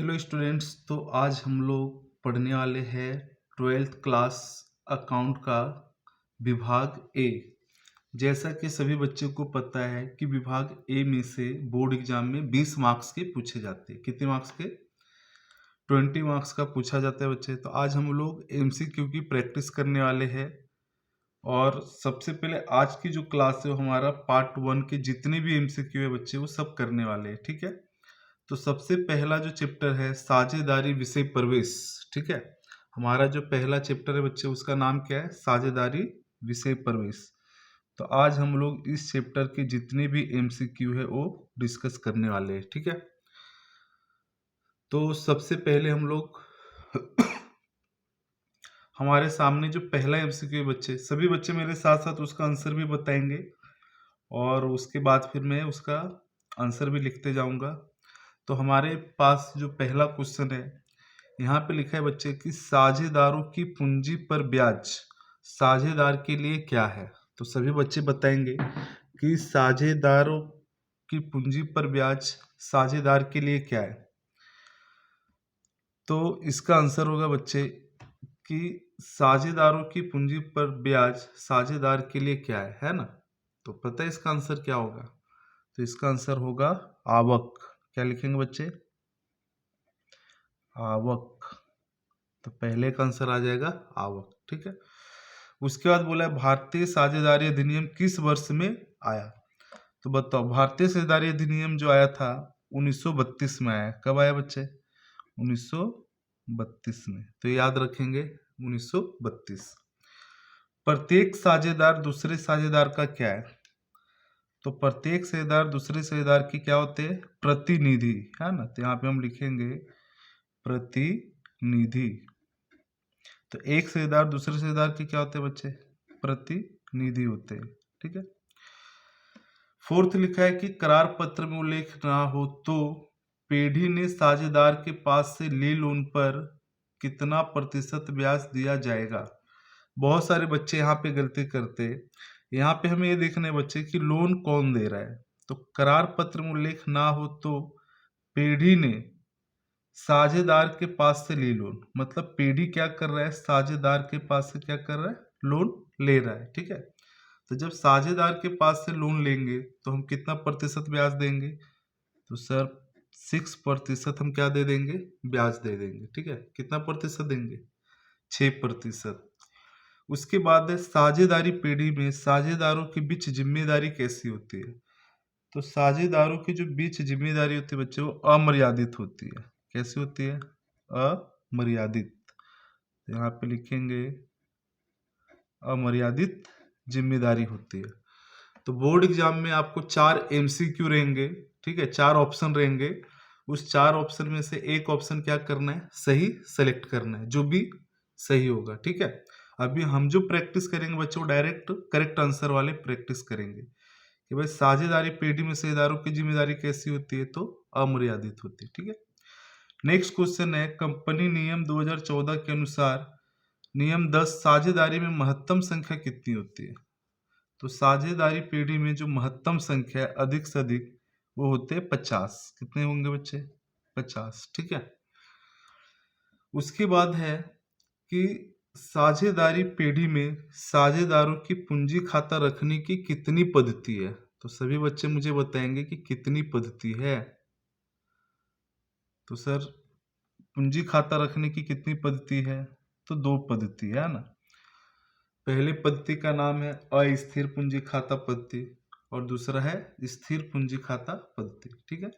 Hello students. तो आज हम लोग पढ़ने वाले हैं 12th क्लास अकाउंट का विभाग ए। जैसा कि सभी बच्चों को पता है कि विभाग ए में से बोर्ड एग्जाम में 20 मार्क्स के पूछे जाते हैं। कितने मार्क्स के? 20 मार्क्स का पूछा जाता है बच्चे। तो आज हम लोग एमसीक्यू की प्रैक्टिस करने वाले हैं। और सबसे पहले आज की जो क्लास है वो हमारा पार्ट 1 के जितने भी एमसीक्यू है बच्चे वो सब करने वाले हैं। ठीक है। तो सबसे पहला जो चैप्टर है साझेदारी विषय प्रवेश। ठीक है। हमारा जो पहला चैप्टर है बच्चे उसका नाम क्या है? साझेदारी विषय प्रवेश। तो आज हम लोग इस चैप्टर के जितने भी एमसीक्यू है वो डिस्कस करने वाले हैं। ठीक है। तो सबसे पहले हम लोग हमारे सामने जो पहला एमसीक्यू है बच्चे, सभी बच्चे मेरे साथ साथ उसका आंसर भी बताएंगे और उसके बाद फिर मैं उसका आंसर भी लिखते जाऊंगा। तो हमारे पास जो पहला क्वेश्चन है यहाँ पे लिखा है बच्चे कि साझेदारों की पूंजी पर ब्याज साझेदार के लिए क्या है। तो सभी बच्चे बताएंगे कि साझेदारों की पूंजी पर ब्याज साझेदार के लिए क्या है। तो इसका आंसर होगा बच्चे कि साझेदारों की पूंजी पर ब्याज साझेदार के लिए क्या है ना। तो पता है इसका आंसर क्या होगा? तो इसका आंसर होगा आवक। क्या लिखेंगे बच्चे? आवक। तो पहले का आंसर आ जाएगा आवक। ठीक है। उसके बाद बोला है भारतीय साझेदारी अधिनियम किस वर्ष में आया। तो बताओ, भारतीय साझेदारी अधिनियम जो आया था 1932 में आया। कब आया बच्चे? 1932 में। तो याद रखेंगे 1932। प्रत्येक साझेदार दूसरे साझेदार का क्या है? तो प्रत्येक साझेदार दूसरे साझेदार की क्या होते हैं? प्रतिनिधि, है ना। तो यहाँ पे हम लिखेंगे प्रतिनिधि। तो एक साझेदार दूसरे साझेदार के क्या होते हैं बच्चे? प्रतिनिधि होते हैं। ठीक है। फोर्थ लिखा है कि करार पत्र में उल्लेख ना हो तो पेढ़ी ने साझेदार के पास से ली लोन पर कितना प्रतिशत ब्याज दिया जाएगा। बहुत सारे बच्चे यहाँ पे गलती करते हैं। यहाँ पे हमें ये देखना है बच्चे कि लोन कौन दे रहा है। तो करार पत्र में उल्लेख ना हो तो पेढ़ी ने साझेदार के पास से ली लोन, मतलब पेढ़ी क्या कर रहा है? साझेदार के पास से क्या कर रहा है? लोन ले रहा है। ठीक है। तो जब साझेदार के पास से लोन लेंगे तो हम कितना प्रतिशत ब्याज देंगे? तो सर 6% हम क्या दे देंगे? ब्याज दे देंगे। ठीक है। कितना प्रतिशत देंगे? 6%। उसके बाद है साझेदारी पेढ़ी में साझेदारों के बीच जिम्मेदारी कैसी होती है। तो साझेदारों की जो बीच जिम्मेदारी होती है बच्चे वो अमर्यादित होती है। कैसी होती है? अमर्यादित। तो यहाँ पे लिखेंगे अमर्यादित जिम्मेदारी होती है। तो बोर्ड एग्जाम में आपको 4 एमसीक्यू रहेंगे। ठीक है। 4 ऑप्शन रहेंगे। उस 4 ऑप्शन में से एक ऑप्शन क्या करना है? सही सेलेक्ट करना है, जो भी सही होगा। ठीक है। अभी हम जो प्रैक्टिस करेंगे बच्चों डायरेक्ट करेक्ट आंसर वाले प्रैक्टिस करेंगे कि भाई साझेदारी पेढ़ी में साझेदारों की जिम्मेदारी कैसी होती है? तो अमर्यादित होती है। ठीक है। नेक्स्ट क्वेश्चन है कंपनी नियम 2014 के अनुसार नियम 10 साझेदारी में महत्तम संख्या कितनी होती है। तो साझेदारी पेढ़ी में जो महत्तम संख्या है अधिक से अधिक वो होते हैं 50। कितने होंगे बच्चे? 50। ठीक है। उसके बाद है कि साझेदारी पेढ़ी में साझेदारों की पूंजी खाता रखने की कितनी पद्धति है। तो सभी बच्चे मुझे बताएंगे कि कितनी पद्धति है। तो सर पूंजी खाता रखने की कितनी पद्धति है? तो 2 पद्धति है ना। पहले पद्धति का नाम है अस्थिर पूंजी खाता पद्धति और दूसरा है स्थिर पूंजी खाता पद्धति। ठीक है।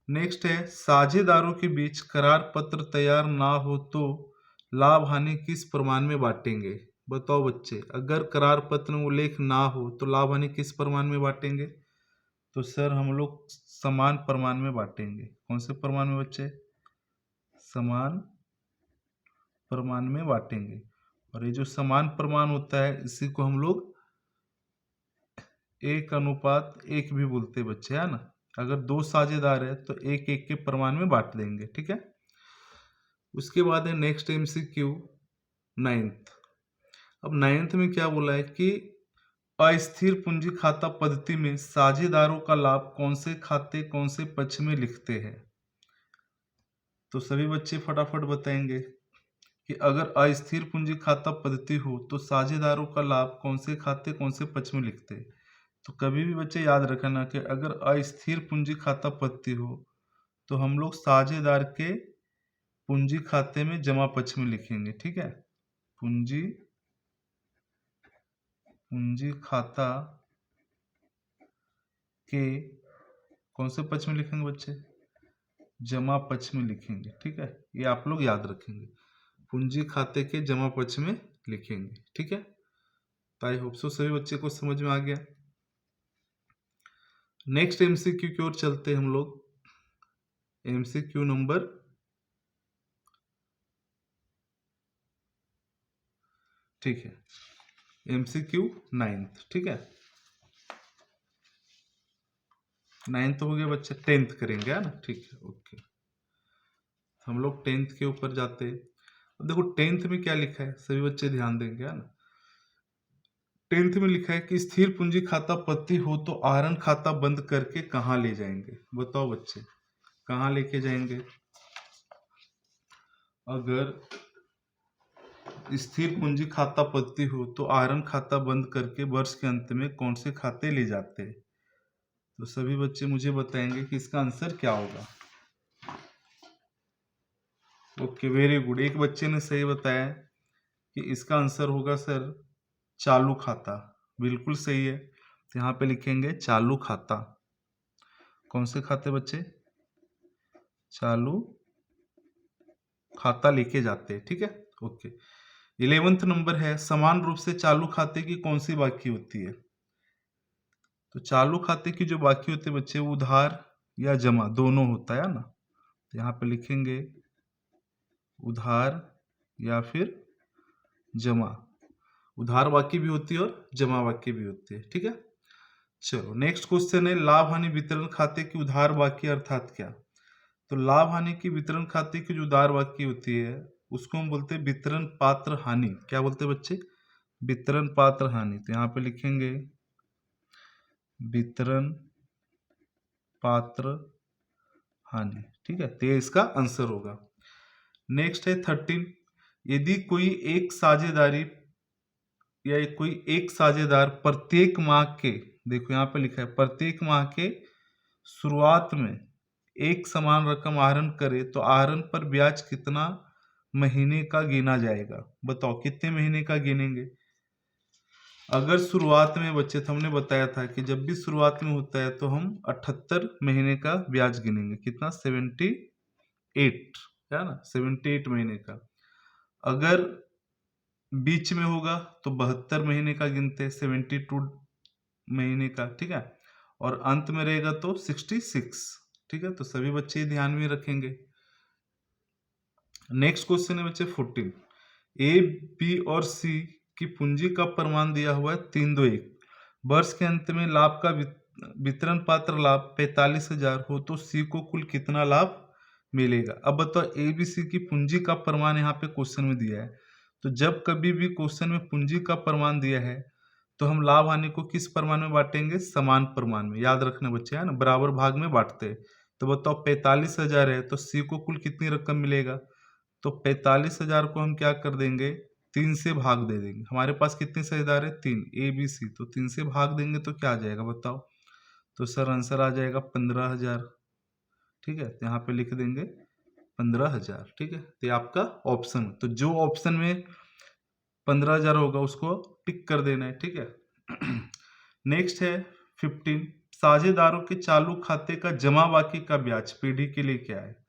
नेक्स्ट है साझेदारों के बीच करार पत्र तैयार ना हो तो लाभ हानि किस प्रमाण में बांटेंगे। बताओ बच्चे, अगर करार पत्र में उल्लेख ना हो तो लाभ हानि किस प्रमाण में बांटेंगे? तो सर हम लोग समान प्रमाण में बांटेंगे। कौन से प्रमाण में बच्चे? समान प्रमाण में बांटेंगे। और ये जो समान प्रमाण होता है इसी को हम लोग 1:1 भी बोलते हैं बच्चे, है ना। अगर 2 साझेदार है तो 1:1 के प्रमाण में बांट देंगे। ठीक है। उसके बाद है नेक्स्ट एमसीक्यू 9th। अब 9th में क्या बोला है कि अस्थिर पूंजी खाता पद्धति में साझेदारों का लाभ कौन से खाते कौन से पक्ष में लिखते हैं। तो सभी बच्चे फटाफट बताएंगे कि अगर अस्थिर पूंजी खाता पद्धति हो तो साझेदारों का लाभ कौन से खाते कौन से पक्ष में लिखते हैं। तो कभी भी बच्चे याद रखना कि अगर अस्थिर पूंजी खाता पद्धति हो तो हम लोग साझेदार के पूंजी खाते में जमा पक्ष में लिखेंगे। ठीक है, पूंजी खाता के कौन से पक्ष में लिखेंगे बच्चे, जमा पक्ष में लिखेंगे। ठीक है, ये आप लोग याद रखेंगे, पूंजी खाते के जमा पक्ष में लिखेंगे। ठीक है, तो आई होप सो सभी बच्चे को समझ में आ गया। नेक्स्ट एमसीक्यू की ओर चलते हैं हम लोग। MCQ number 9th। ठीक है, 9th हो गया बच्चे, 10th करेंगे है ना। ठीक है, ओके, हम लोग 10th के ऊपर जाते हैं। अब देखो 10th में क्या लिखा है, सभी बच्चे ध्यान देंगे है ना। 10th में लिखा है कि स्थिर पूंजी खाता पद्धति हो तो आहरण खाता बंद करके कहाँ ले जाएंगे। बताओ बच्चे, कहाँ लेके जाएंगे। अगर स्थिर पूंजी खाता पद्धति हो तो आहरण खाता बंद करके वर्ष के अंत में कौन से खाते ले जाते हैं। तो सभी बच्चे मुझे बताएंगे कि इसका आंसर क्या होगा। ओके, वेरी गुड, एक बच्चे ने सही बताया कि इसका आंसर होगा सर चालू खाता। बिल्कुल सही है, तो यहाँ पे लिखेंगे चालू खाता। कौन से खाते बच्चे, चालू खाता लेके जाते हैं। ठीक है, ओके। 11th नंबर है, समान रूप से चालू खाते की कौन सी बाकी होती है। तो चालू खाते की जो बाकी होते हैं बच्चे, उधार या जमा दोनों होता है ना। तो यहाँ पे लिखेंगे उधार या फिर जमा। उधार बाकी भी होती है और जमा बाकी भी होती है। ठीक है, चलो नेक्स्ट क्वेश्चन है, लाभ हानि वितरण खाते की उधार बाकी अर्थात क्या। तो लाभ हानि की वितरण खाते की जो उधार बाकी होती है उसको हम बोलते हैं वितरण पात्र हानि। क्या बोलते हैं बच्चे, वितरण पात्र हानि। तो यहाँ पे लिखेंगे वितरण पात्र हानि। ठीक है, तो ये इसका आंसर होगा। नेक्स्ट है 13, यदि कोई एक साझेदारी या कोई एक साझेदार प्रत्येक माह के, देखो यहाँ पे लिखा है प्रत्येक माह के शुरुआत में एक समान रकम आहरण करे तो आहरण पर ब्याज कितना महीने का गिना जाएगा। बताओ कितने महीने का गिनेंगे। अगर शुरुआत में बच्चे तो हमने बताया था कि जब भी शुरुआत में होता है तो हम 78 महीने का ब्याज गिनेंगे। कितना, 78 है ना, 78 महीने का। अगर बीच में होगा तो 72 महीने का गिनते हैं, 72 महीने का। ठीक है, और अंत में रहेगा तो 66। ठीक है, तो सभी बच्चे ध्यान में रखेंगे। नेक्स्ट क्वेश्चन है बच्चे 14, ए बी और सी की पूंजी का प्रमाण दिया हुआ है 321। वर्ष के अंत में लाभ का वितरण पात्र लाभ 45,000 हो तो सी को कुल कितना लाभ मिलेगा। अब बताओ, ए बी सी की पूंजी का प्रमाण यहाँ पे क्वेश्चन में दिया है। तो जब कभी भी क्वेश्चन में पूंजी का प्रमाण दिया है तो हम लाभ हानि को किस प्रमाण में बांटेंगे, समान प्रमाण में। याद रखना बच्चे है ना, बराबर भाग में बांटते हैं। तो बताओ 45,000 है तो सी को कुल कितनी रकम मिलेगा। तो 45,000 को हम क्या कर देंगे, 3 से भाग दे देंगे। हमारे पास कितने साझेदार है, 3, ए बी सी। तो 3 से भाग देंगे तो क्या आ जाएगा बताओ। तो सर आंसर आ जाएगा 15,000। ठीक है, तो यहाँ पे लिख देंगे 15,000। ठीक है, तो ये आपका ऑप्शन, तो जो ऑप्शन में 15,000 होगा उसको टिक कर देना है। ठीक है, नेक्स्ट है 15, साझेदारों के चालू खाते का जमा बाकी का ब्याज पीढ़ी के लिए क्या है।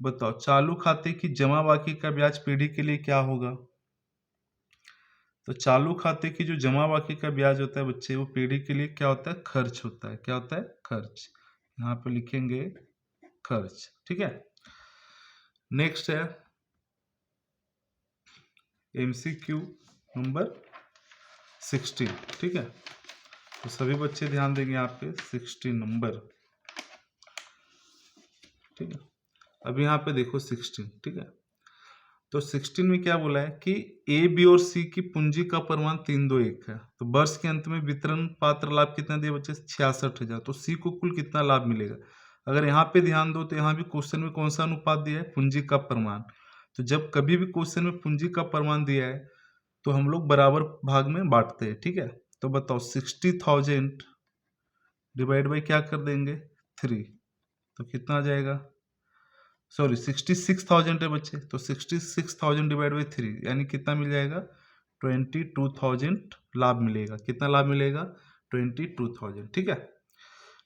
बताओ, चालू खाते की जमा बाकी का ब्याज पीढ़ी के लिए क्या होगा। तो चालू खाते की जो जमा बाकी का ब्याज होता है बच्चे, वो पीढ़ी के लिए क्या होता है, खर्च होता है। क्या होता है, खर्च। यहाँ पे लिखेंगे खर्च। ठीक है, नेक्स्ट है एमसीक्यू नंबर 16। ठीक है, तो सभी बच्चे ध्यान देंगे यहाँ पे 16 नंबर। ठीक है, अब यहाँ पे देखो 16। ठीक है, तो 16 में क्या बोला है कि ए बी और सी की पूंजी का प्रमाण 321 है। तो वर्ष के अंत में वितरण पात्र लाभ कितना दिया बच्चे, 66,000। तो सी को कुल कितना लाभ मिलेगा। अगर यहाँ पे ध्यान दो तो यहाँ भी क्वेश्चन में कौन सा अनुपात दिया है, पूंजी का परिमाण। तो जब कभी भी क्वेश्चन में पूंजी का परिमाण दिया है तो हम लोग बराबर भाग में बांटते हैं, ठीक है। तो बताओ 60,000 डिवाइड बाई क्या कर देंगे 3, तो कितना आ जाएगा, सॉरी 66,000 है बच्चे, तो 66,000 डिवाइड बाई 3 यानी कितना मिल जाएगा 22,000 लाभ मिलेगा। कितना लाभ मिलेगा 22,000, ठीक है।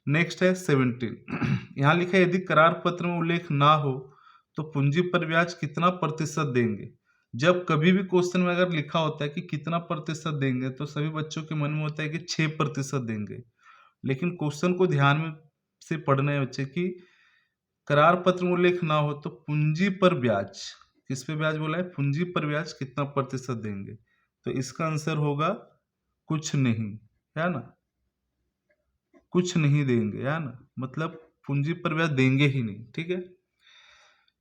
नेक्स्ट है 17 यहाँ लिखा है यदि करार पत्र में उल्लेख ना हो तो पूंजी पर ब्याज कितना प्रतिशत देंगे। जब कभी भी क्वेश्चन में अगर लिखा होता है कि कितना प्रतिशत देंगे तो सभी बच्चों के मन में होता है कि 6% देंगे, लेकिन क्वेश्चन को ध्यान में से पढ़ना है बच्चे कि करार पत्र में उल्लेख ना हो तो पूंजी पर ब्याज, किस पे ब्याज बोला है, पूंजी पर ब्याज कितना प्रतिशत देंगे। तो इसका आंसर होगा कुछ नहीं, है ना, कुछ नहीं देंगे, है ना, मतलब पूंजी पर ब्याज देंगे ही नहीं, ठीक है।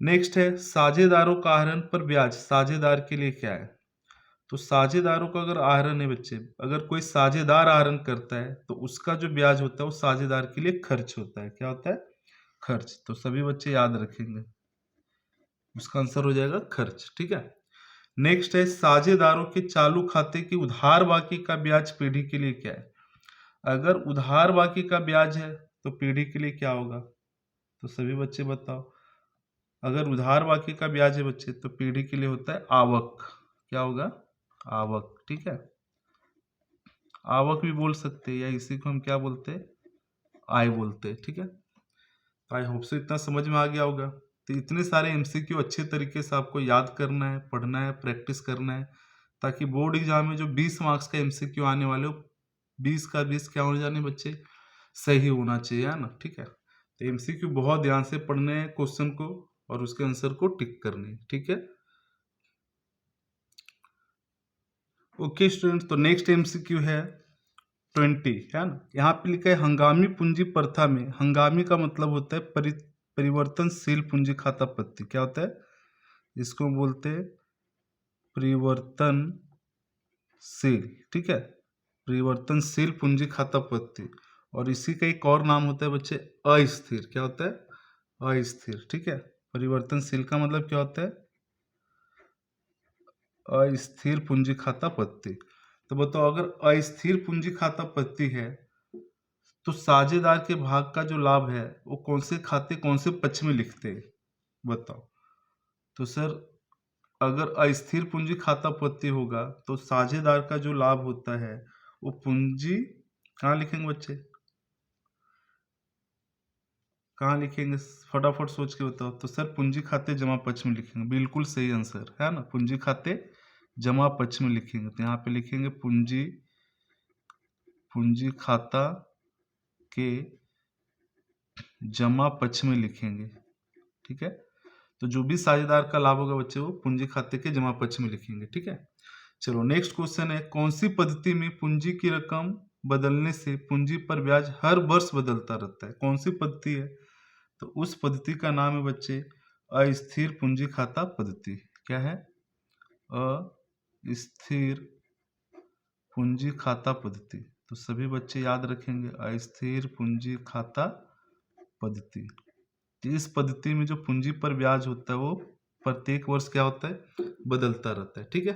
नेक्स्ट है साझेदारों का आहरण पर ब्याज साझेदार के लिए क्या है। तो साझेदारों का अगर आहरण है बच्चे, अगर कोई साझेदार आहरण करता है तो उसका जो ब्याज होता है वो साझेदार के लिए खर्च होता है। क्या होता है, खर्च। तो सभी बच्चे याद रखेंगे, उसका आंसर हो जाएगा खर्च, ठीक है। नेक्स्ट है साझेदारों के चालू खाते की उधार बाकी का ब्याज पीढ़ी के लिए क्या है। अगर उधार बाकी का ब्याज है तो पीढ़ी के लिए क्या होगा, तो सभी बच्चे बताओ। अगर उधार बाकी का ब्याज है बच्चे तो पीढ़ी के लिए होता है आवक। क्या होगा, आवक, ठीक है। आवक भी बोल सकते हैं या इसी को हम क्या बोलते हैं, आय बोलते हैं, ठीक है। आई होप से इतना समझ में आ गया होगा। तो इतने सारे एमसीक्यू अच्छे तरीके से आपको याद करना है, पढ़ना है, प्रैक्टिस करना है, ताकि बोर्ड एग्जाम में जो 20 मार्क्स का एमसीक्यू आने वाले हो 20 का 20 क्या होने जाने बच्चे, सही होना चाहिए, है ना, ठीक है। तो एमसीक्यू बहुत ध्यान से पढ़ने हैं क्वेश्चन को और उसके आंसर को टिक करने हैं, ठीक है। ओके स्टूडेंट्स, तो नेक्स्ट एमसीक्यू है 20, है ना। यहाँ पे लिखा है हंगामी पूंजी प्रथा में, हंगामी का मतलब होता है परिवर्तनशील पूंजी खाता पत्ती। क्या होता है, इसको बोलते हैं परिवर्तनशील, ठीक है, परिवर्तनशील पूंजी खाता पत्ती। और इसी का एक और नाम होता है बच्चे अस्थिर। क्या होता है, अस्थिर, ठीक है। परिवर्तनशील का मतलब क्या होता है, अस्थिर पूंजी खाता पत्ती। तो बताओ अगर अस्थिर पूंजी खाता पत्ती है तो साझेदार के भाग का जो लाभ है वो कौन से खाते कौन से पक्ष में लिखते हैं, बताओ। तो सर अगर अस्थिर पूंजी खाता पत्ती होगा तो साझेदार का जो लाभ होता है वो पूंजी कहाँ लिखेंगे बच्चे, कहाँ लिखेंगे, फटाफट सोच के बताओ। तो सर पूंजी खाते जमा पक्ष में लिखेंगे, बिल्कुल सही आंसर है ना, पूंजी खाते जमा पक्ष में लिखेंगे। तो यहाँ पे लिखेंगे पूंजी, पूंजी खाता के जमा पक्ष में लिखेंगे, ठीक है। तो जो भी साझेदार का लाभ होगा बच्चे वो पूंजी खाते के जमा पक्ष में लिखेंगे, ठीक है। चलो नेक्स्ट क्वेश्चन है कौन सी पद्धति में पूंजी की रकम बदलने से पूंजी पर ब्याज हर वर्ष बदलता रहता है, कौन सी पद्धति है। तो उस पद्धति का नाम है बच्चे अस्थिर पूंजी खाता पद्धति। क्या है, अस्थिर पूंजी खाता पद्धति। तो सभी बच्चे याद रखेंगे अस्थिर पूंजी खाता पद्धति। इस पद्धति में जो पूंजी पर ब्याज होता है वो प्रत्येक वर्ष क्या होता है, बदलता रहता है, ठीक है।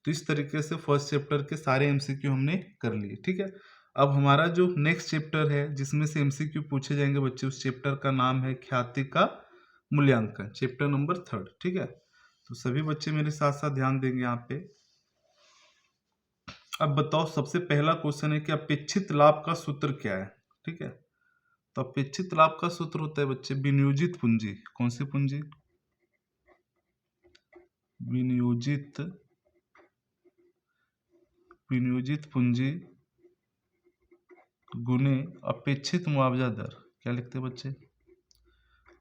तो इस तरीके से फर्स्ट चैप्टर के सारे एमसीक्यू हमने कर लिए, ठीक है। अब हमारा जो नेक्स्ट चैप्टर है जिसमें से एमसीक्यू पूछे जाएंगे बच्चे, उस चैप्टर का नाम है ख्याति का मूल्यांकन, चैप्टर नंबर 3, ठीक है। तो सभी बच्चे मेरे साथ साथ ध्यान देंगे यहाँ पे। अब बताओ सबसे पहला क्वेश्चन है कि अपेक्षित लाभ का सूत्र क्या है, ठीक है। तो अपेक्षित लाभ का सूत्र होता है बच्चे विनियोजित पूंजी। कौन सी पूंजी, विनियोजित, विनियोजित पूंजी गुने अपेक्षित मुआवजा दर। क्या लिखते हैं बच्चे,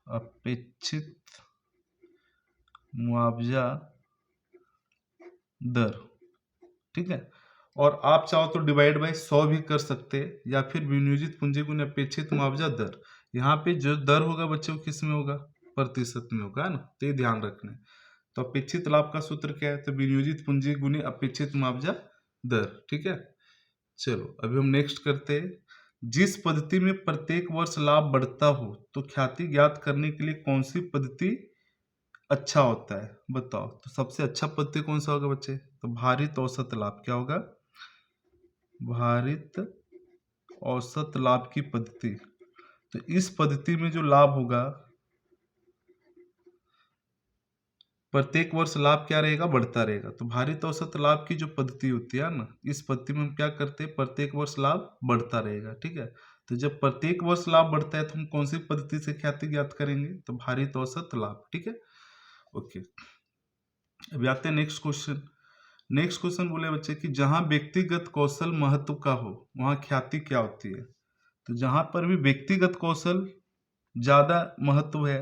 अपेक्षित मुआवजा दर, ठीक है। और आप चाहो तो डिवाइड बाय 100 भी कर सकते हैं या फिर विनियोजित पूंजी गुने अपेक्षित मुआवजा दर। यहाँ पे जो दर होगा बच्चों किस में होगा, प्रतिशत में होगा, है ना, तो ये ध्यान रखना है। तो अपेक्षित लाभ का सूत्र क्या है, तो विनियोजित पूंजी गुने अपेक्षित मुआवजा दर, ठीक है। चलो अभी हम नेक्स्ट करते हैं जिस पद्धति में प्रत्येक वर्ष लाभ बढ़ता हो तो ख्याति ज्ञात करने के लिए कौन सी पद्धति अच्छा होता है, बताओ। तो सबसे अच्छा पद्धति कौन सा होगा बच्चे, तो भारित औसत लाभ। क्या होगा, भारित औसत लाभ की पद्धति। तो इस पद्धति में जो लाभ होगा, प्रत्येक वर्ष लाभ क्या रहेगा, बढ़ता रहेगा। तो भारित औसत लाभ की जो पद्धति होती है ना, इस पद्धति में हम क्या करते हैं, प्रत्येक वर्ष लाभ बढ़ता रहेगा, ठीक है। तो जब प्रत्येक वर्ष लाभ बढ़ता है तो हम कौन सी पद्धति से ख्याति ज्ञात करेंगे, तो भारित औसत लाभ, ठीक है। ओके, अभी आते हैं नेक्स्ट क्वेश्चन। नेक्स्ट क्वेश्चन बोले बच्चे कि जहां व्यक्तिगत कौशल महत्व का हो वहां ख्याति क्या होती है। तो जहां पर भी व्यक्तिगत कौशल ज्यादा महत्व है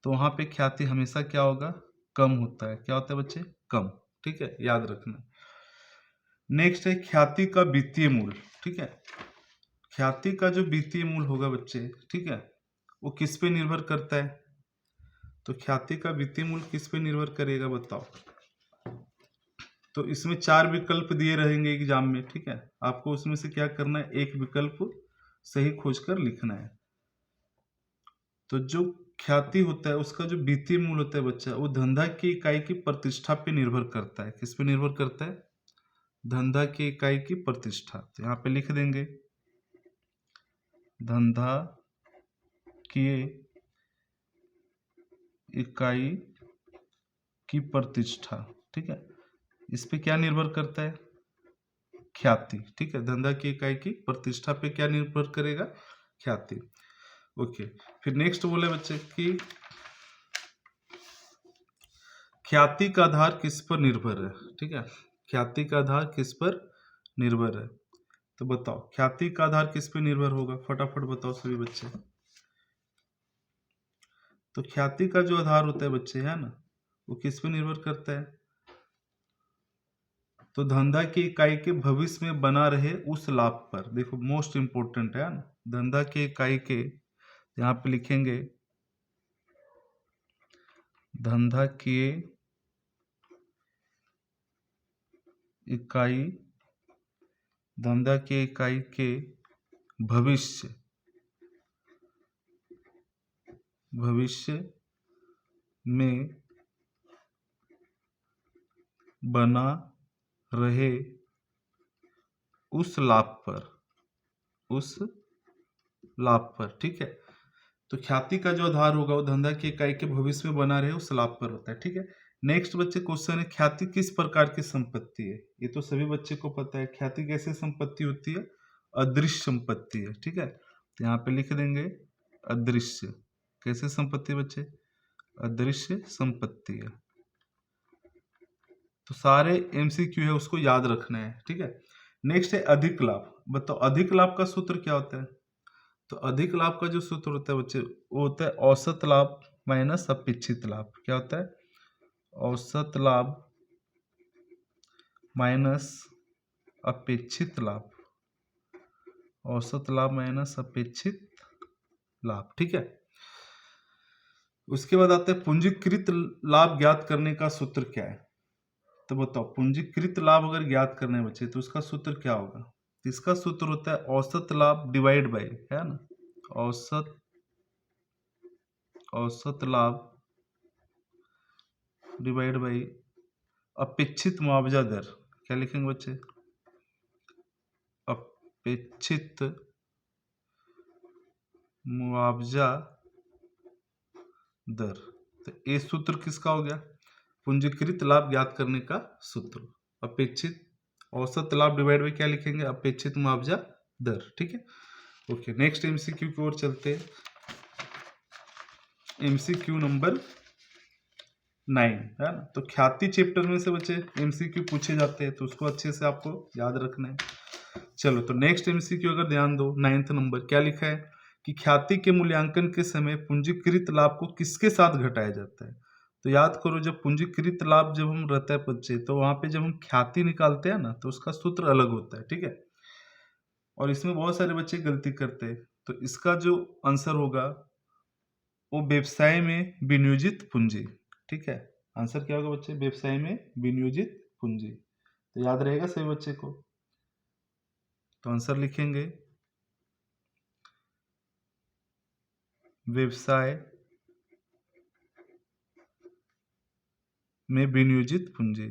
तो वहां पे ख्याति हमेशा क्या होगा, कम होता है। क्या होता है बच्चे, कम, ठीक है, याद रखना। नेक्स्ट है ख्याति का वित्तीय मूल, ठीक है। ख्याति का जो वित्तीय मूल होगा बच्चे, ठीक है, वो किस पे निर्भर करता है। तो ख्याति का वित्तीय मूल किस पे निर्भर करेगा, बताओ। तो इसमें 4 विकल्प दिए रहेंगे एग्जाम में, ठीक है। आपको उसमें से क्या करना है, एक विकल्प सही खोजकर लिखना है। तो जो ख्याति होता है उसका जो वित्तीय मूल होता है बच्चा, वो धंधा की इकाई की प्रतिष्ठा पे निर्भर करता है। किस पे निर्भर करता है, धंधा की इकाई की प्रतिष्ठा। तो यहाँ पे लिख देंगे धंधा की इकाई की प्रतिष्ठा, ठीक है। इस पे क्या निर्भर करता है, ख्याति, ठीक है। धंधा की इकाई की प्रतिष्ठा पे क्या निर्भर करेगा, ख्याति। ओके, फिर नेक्स्ट बोले बच्चे कि ख्याति का आधार किस पर निर्भर है, ठीक है। ख्याति का आधार किस पर निर्भर है, तो बताओ ख्याति का आधार किस पे निर्भर होगा, फटाफट बताओ सभी बच्चे। तो ख्याति का जो आधार होता है बच्चे, है ना, वो किस पे निर्भर करता है, तो धंधा की इकाई के भविष्य में बना रहे उस लाभ पर। देखो मोस्ट इंपोर्टेंट है ना, धंधा की इकाई के, यहाँ पे लिखेंगे धंधा की इकाई, धंधा की इकाई के भविष्य में बना रहे उस लाभ पर, ठीक है। तो ख्याति का जो आधार होगा वो धंधा की इकाई के भविष्य में बना रहे उस लाभ पर होता है, ठीक है। नेक्स्ट बच्चे क्वेश्चन है ख्याति किस प्रकार की संपत्ति है। ये तो सभी बच्चे को पता है, ख्याति कैसे संपत्ति होती है, अदृश्य संपत्ति है, ठीक है। तो यहाँ पे लिख देंगे अदृश्य। कैसे संपत्ति बच्चे, अदृश्य संपत्ति है। तो सारे एमसीक्यू है उसको याद रखना है, ठीक है। नेक्स्ट है अधिक लाभ। बताओ अधिक लाभ का सूत्र क्या होता है। तो अधिक लाभ का जो सूत्र होता है बच्चे, वो होता है औसत लाभ माइनस अपेक्षित लाभ। क्या होता है, औसत लाभ माइनस अपेक्षित लाभ, औसत लाभ माइनस अपेक्षित लाभ, ठीक है। उसके बाद आता है पूंजीकृत लाभ ज्ञात करने का सूत्र क्या है। तो बताओ पूंजीकृत लाभ अगर ज्ञात करना है बच्चे तो उसका सूत्र क्या होगा। इसका सूत्र होता है औसत लाभ डिवाइड बाय, है ना, औसत लाभ डिवाइड बाय अपेक्षित मुआवजा दर। क्या लिखेंगे बच्चे, अपेक्षित मुआवजा दर। तो ये सूत्र किसका हो गया, पूंजीकृत लाभ ज्ञात करने का सूत्र। अपेक्षित औसत लाभ डिवाइड बाय क्या लिखेंगे, अपेक्षित मुआवजा दर, ठीक है। ओके, नेक्स्ट एमसीक्यू की ओर चलते हैं। एमसीक्यू नंबर 9 है ना। तो ख्याति चैप्टर में से बच्चे एमसीक्यू पूछे जाते हैं तो उसको अच्छे से आपको याद रखना है। चलो तो नेक्स्ट एमसीक्यू अगर ध्यान दो, 9th नंबर क्या लिखा है कि ख्याति के मूल्यांकन के समय पूंजीकृत लाभ को किसके साथ घटाया जाता है। तो याद करो जब पूंजीकृत लाभ जब हम रहता है बच्चे, तो वहां पे जब हम ख्याति निकालते हैं ना तो उसका सूत्र अलग होता है, ठीक है। और इसमें बहुत सारे बच्चे गलती करते हैं। तो इसका जो आंसर होगा वो व्यवसाय में विनियोजित पूंजी, ठीक है। आंसर क्या होगा बच्चे, व्यवसाय में विनियोजित पूंजी। तो याद रहेगा सभी बच्चे को। तो आंसर लिखेंगे व्यवसाय में विनियोजित पूंजी,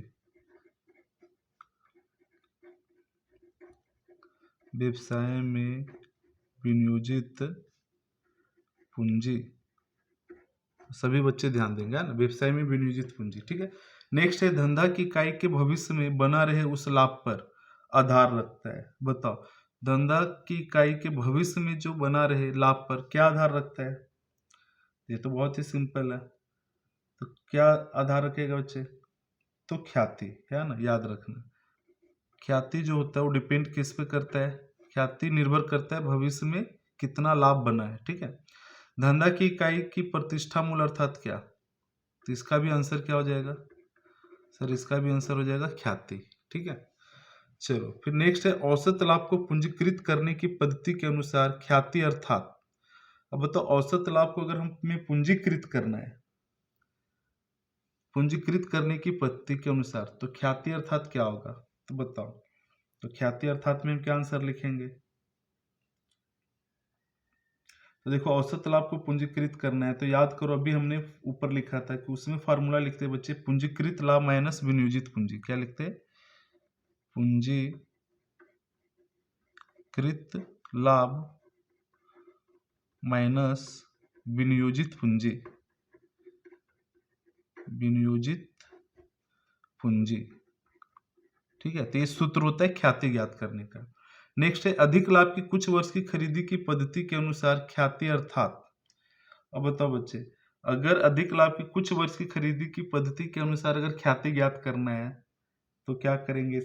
व्यवसाय में विनियोजित पूंजी, सभी बच्चे ध्यान देंगे ना, व्यवसाय में विनियोजित पूंजी। ठीक है। नेक्स्ट है धंधा की इकाई के भविष्य में बना रहे उस लाभ पर आधार रखता है। बताओ, धंधा की इकाई के भविष्य में जो बना रहे लाभ पर क्या आधार रखता है? ये तो बहुत ही सिंपल है। तो क्या आधार रखेगा बच्चे? तो ख्याति, है ना, याद रखना। ख्याति जो होता है वो डिपेंड किस पे करता है? ख्याति निर्भर करता है भविष्य में कितना लाभ बना है। ठीक है। धंधा की इकाई की प्रतिष्ठा मूल्य अर्थात क्या? तो इसका भी आंसर क्या हो जाएगा सर? इसका भी आंसर हो जाएगा ख्याति। ठीक है। चलो फिर नेक्स्ट है औसत लाभ को पूंजीकृत करने की पद्धति के अनुसार ख्याति अर्थात। अब बताओ, औसत लाभ को अगर हमें पूंजीकृत करना है, पूंजीकृत करने की पद्धति के अनुसार, तो ख्याति अर्थात क्या होगा? तो बताओ, तो ख्याति अर्थात में हम क्या आंसर लिखेंगे? तो देखो, औसत लाभ को पूंजीकृत करना है तो याद करो, अभी हमने ऊपर लिखा था कि उसमें फार्मूला लिखते हैं बच्चे, पूंजीकृत लाभ माइनस विनियोजित पूंजी। क्या लिखते हैं? पूंजीकृत लाभ माइनस विनियोजित पूंजी, विनियोजित पूंजी। ठीक है। तो ये सूत्र होता है ख्याति ज्ञात करने का। नेक्स्ट है अधिक लाभ की कुछ वर्ष की खरीदी की पद्धति के अनुसार ख्याति अर्थात। अब बताओ बच्चे, अगर अधिक लाभ की कुछ वर्ष की खरीदी की पद्धति के अनुसार अगर ख्याति ज्ञात करना है तो क्या करेंगे?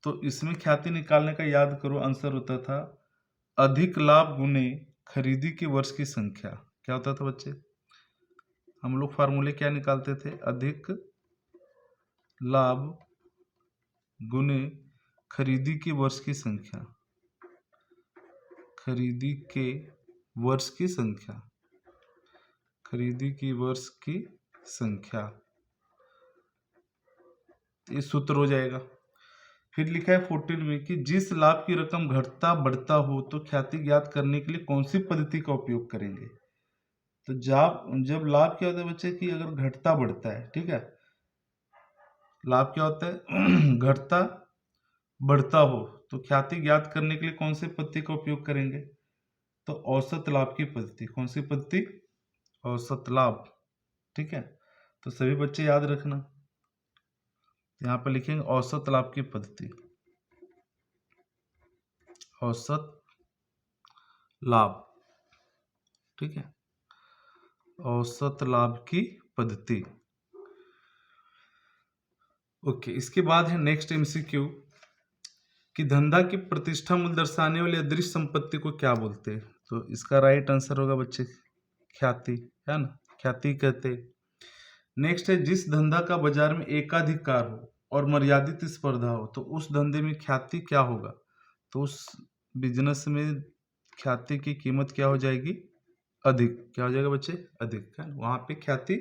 तो इसमें ख्याति निकालने का याद करो, आंसर होता था अधिक लाभ गुने खरीदी की वर्ष की संख्या। क्या होता था बच्चे? हम लोग फार्मूले क्या निकालते थे? अधिक लाभ गुने खरीदी की वर्ष की संख्या, खरीदी के वर्ष की संख्या, खरीदी की वर्ष की संख्या, ये सूत्र हो जाएगा। फिर लिखा है 14 में कि जिस लाभ की रकम घटता बढ़ता हो तो ख्याति ज्ञात करने के लिए कौन सी पद्धति का उपयोग करेंगे? तो जब लाभ क्या होता है बच्चे कि अगर घटता बढ़ता है, ठीक है, लाभ क्या होता है घटता बढ़ता हो, तो ख्याति ज्ञात करने के लिए कौन सी पद्धति का उपयोग करेंगे? तो औसत लाभ की पद्धति। कौन सी पद्धति? औसत लाभ। ठीक है। तो सभी बच्चे याद रखना, यहाँ पर लिखेंगे औसत लाभ की पद्धति, औसत लाभ। ठीक है, औसत लाभ की पद्धति। ओके, इसके बाद है नेक्स्ट एमसीक्यू कि धंधा की प्रतिष्ठा मूल्य दर्शाने वाली अदृश्य संपत्ति को क्या बोलते हैं? तो इसका राइट आंसर होगा बच्चे ख्याति, है ना, ख्याति कहते हैं। नेक्स्ट है जिस धंधा का बाजार में एकाधिकार हो और मर्यादित स्पर्धा हो तो उस धंधे में ख्याति क्या होगा? तो उस बिजनेस में ख्याति की कीमत क्या हो जाएगी? अधिक। क्या हो जाएगा बच्चे? अधिक, है ना, वहां पे ख्याति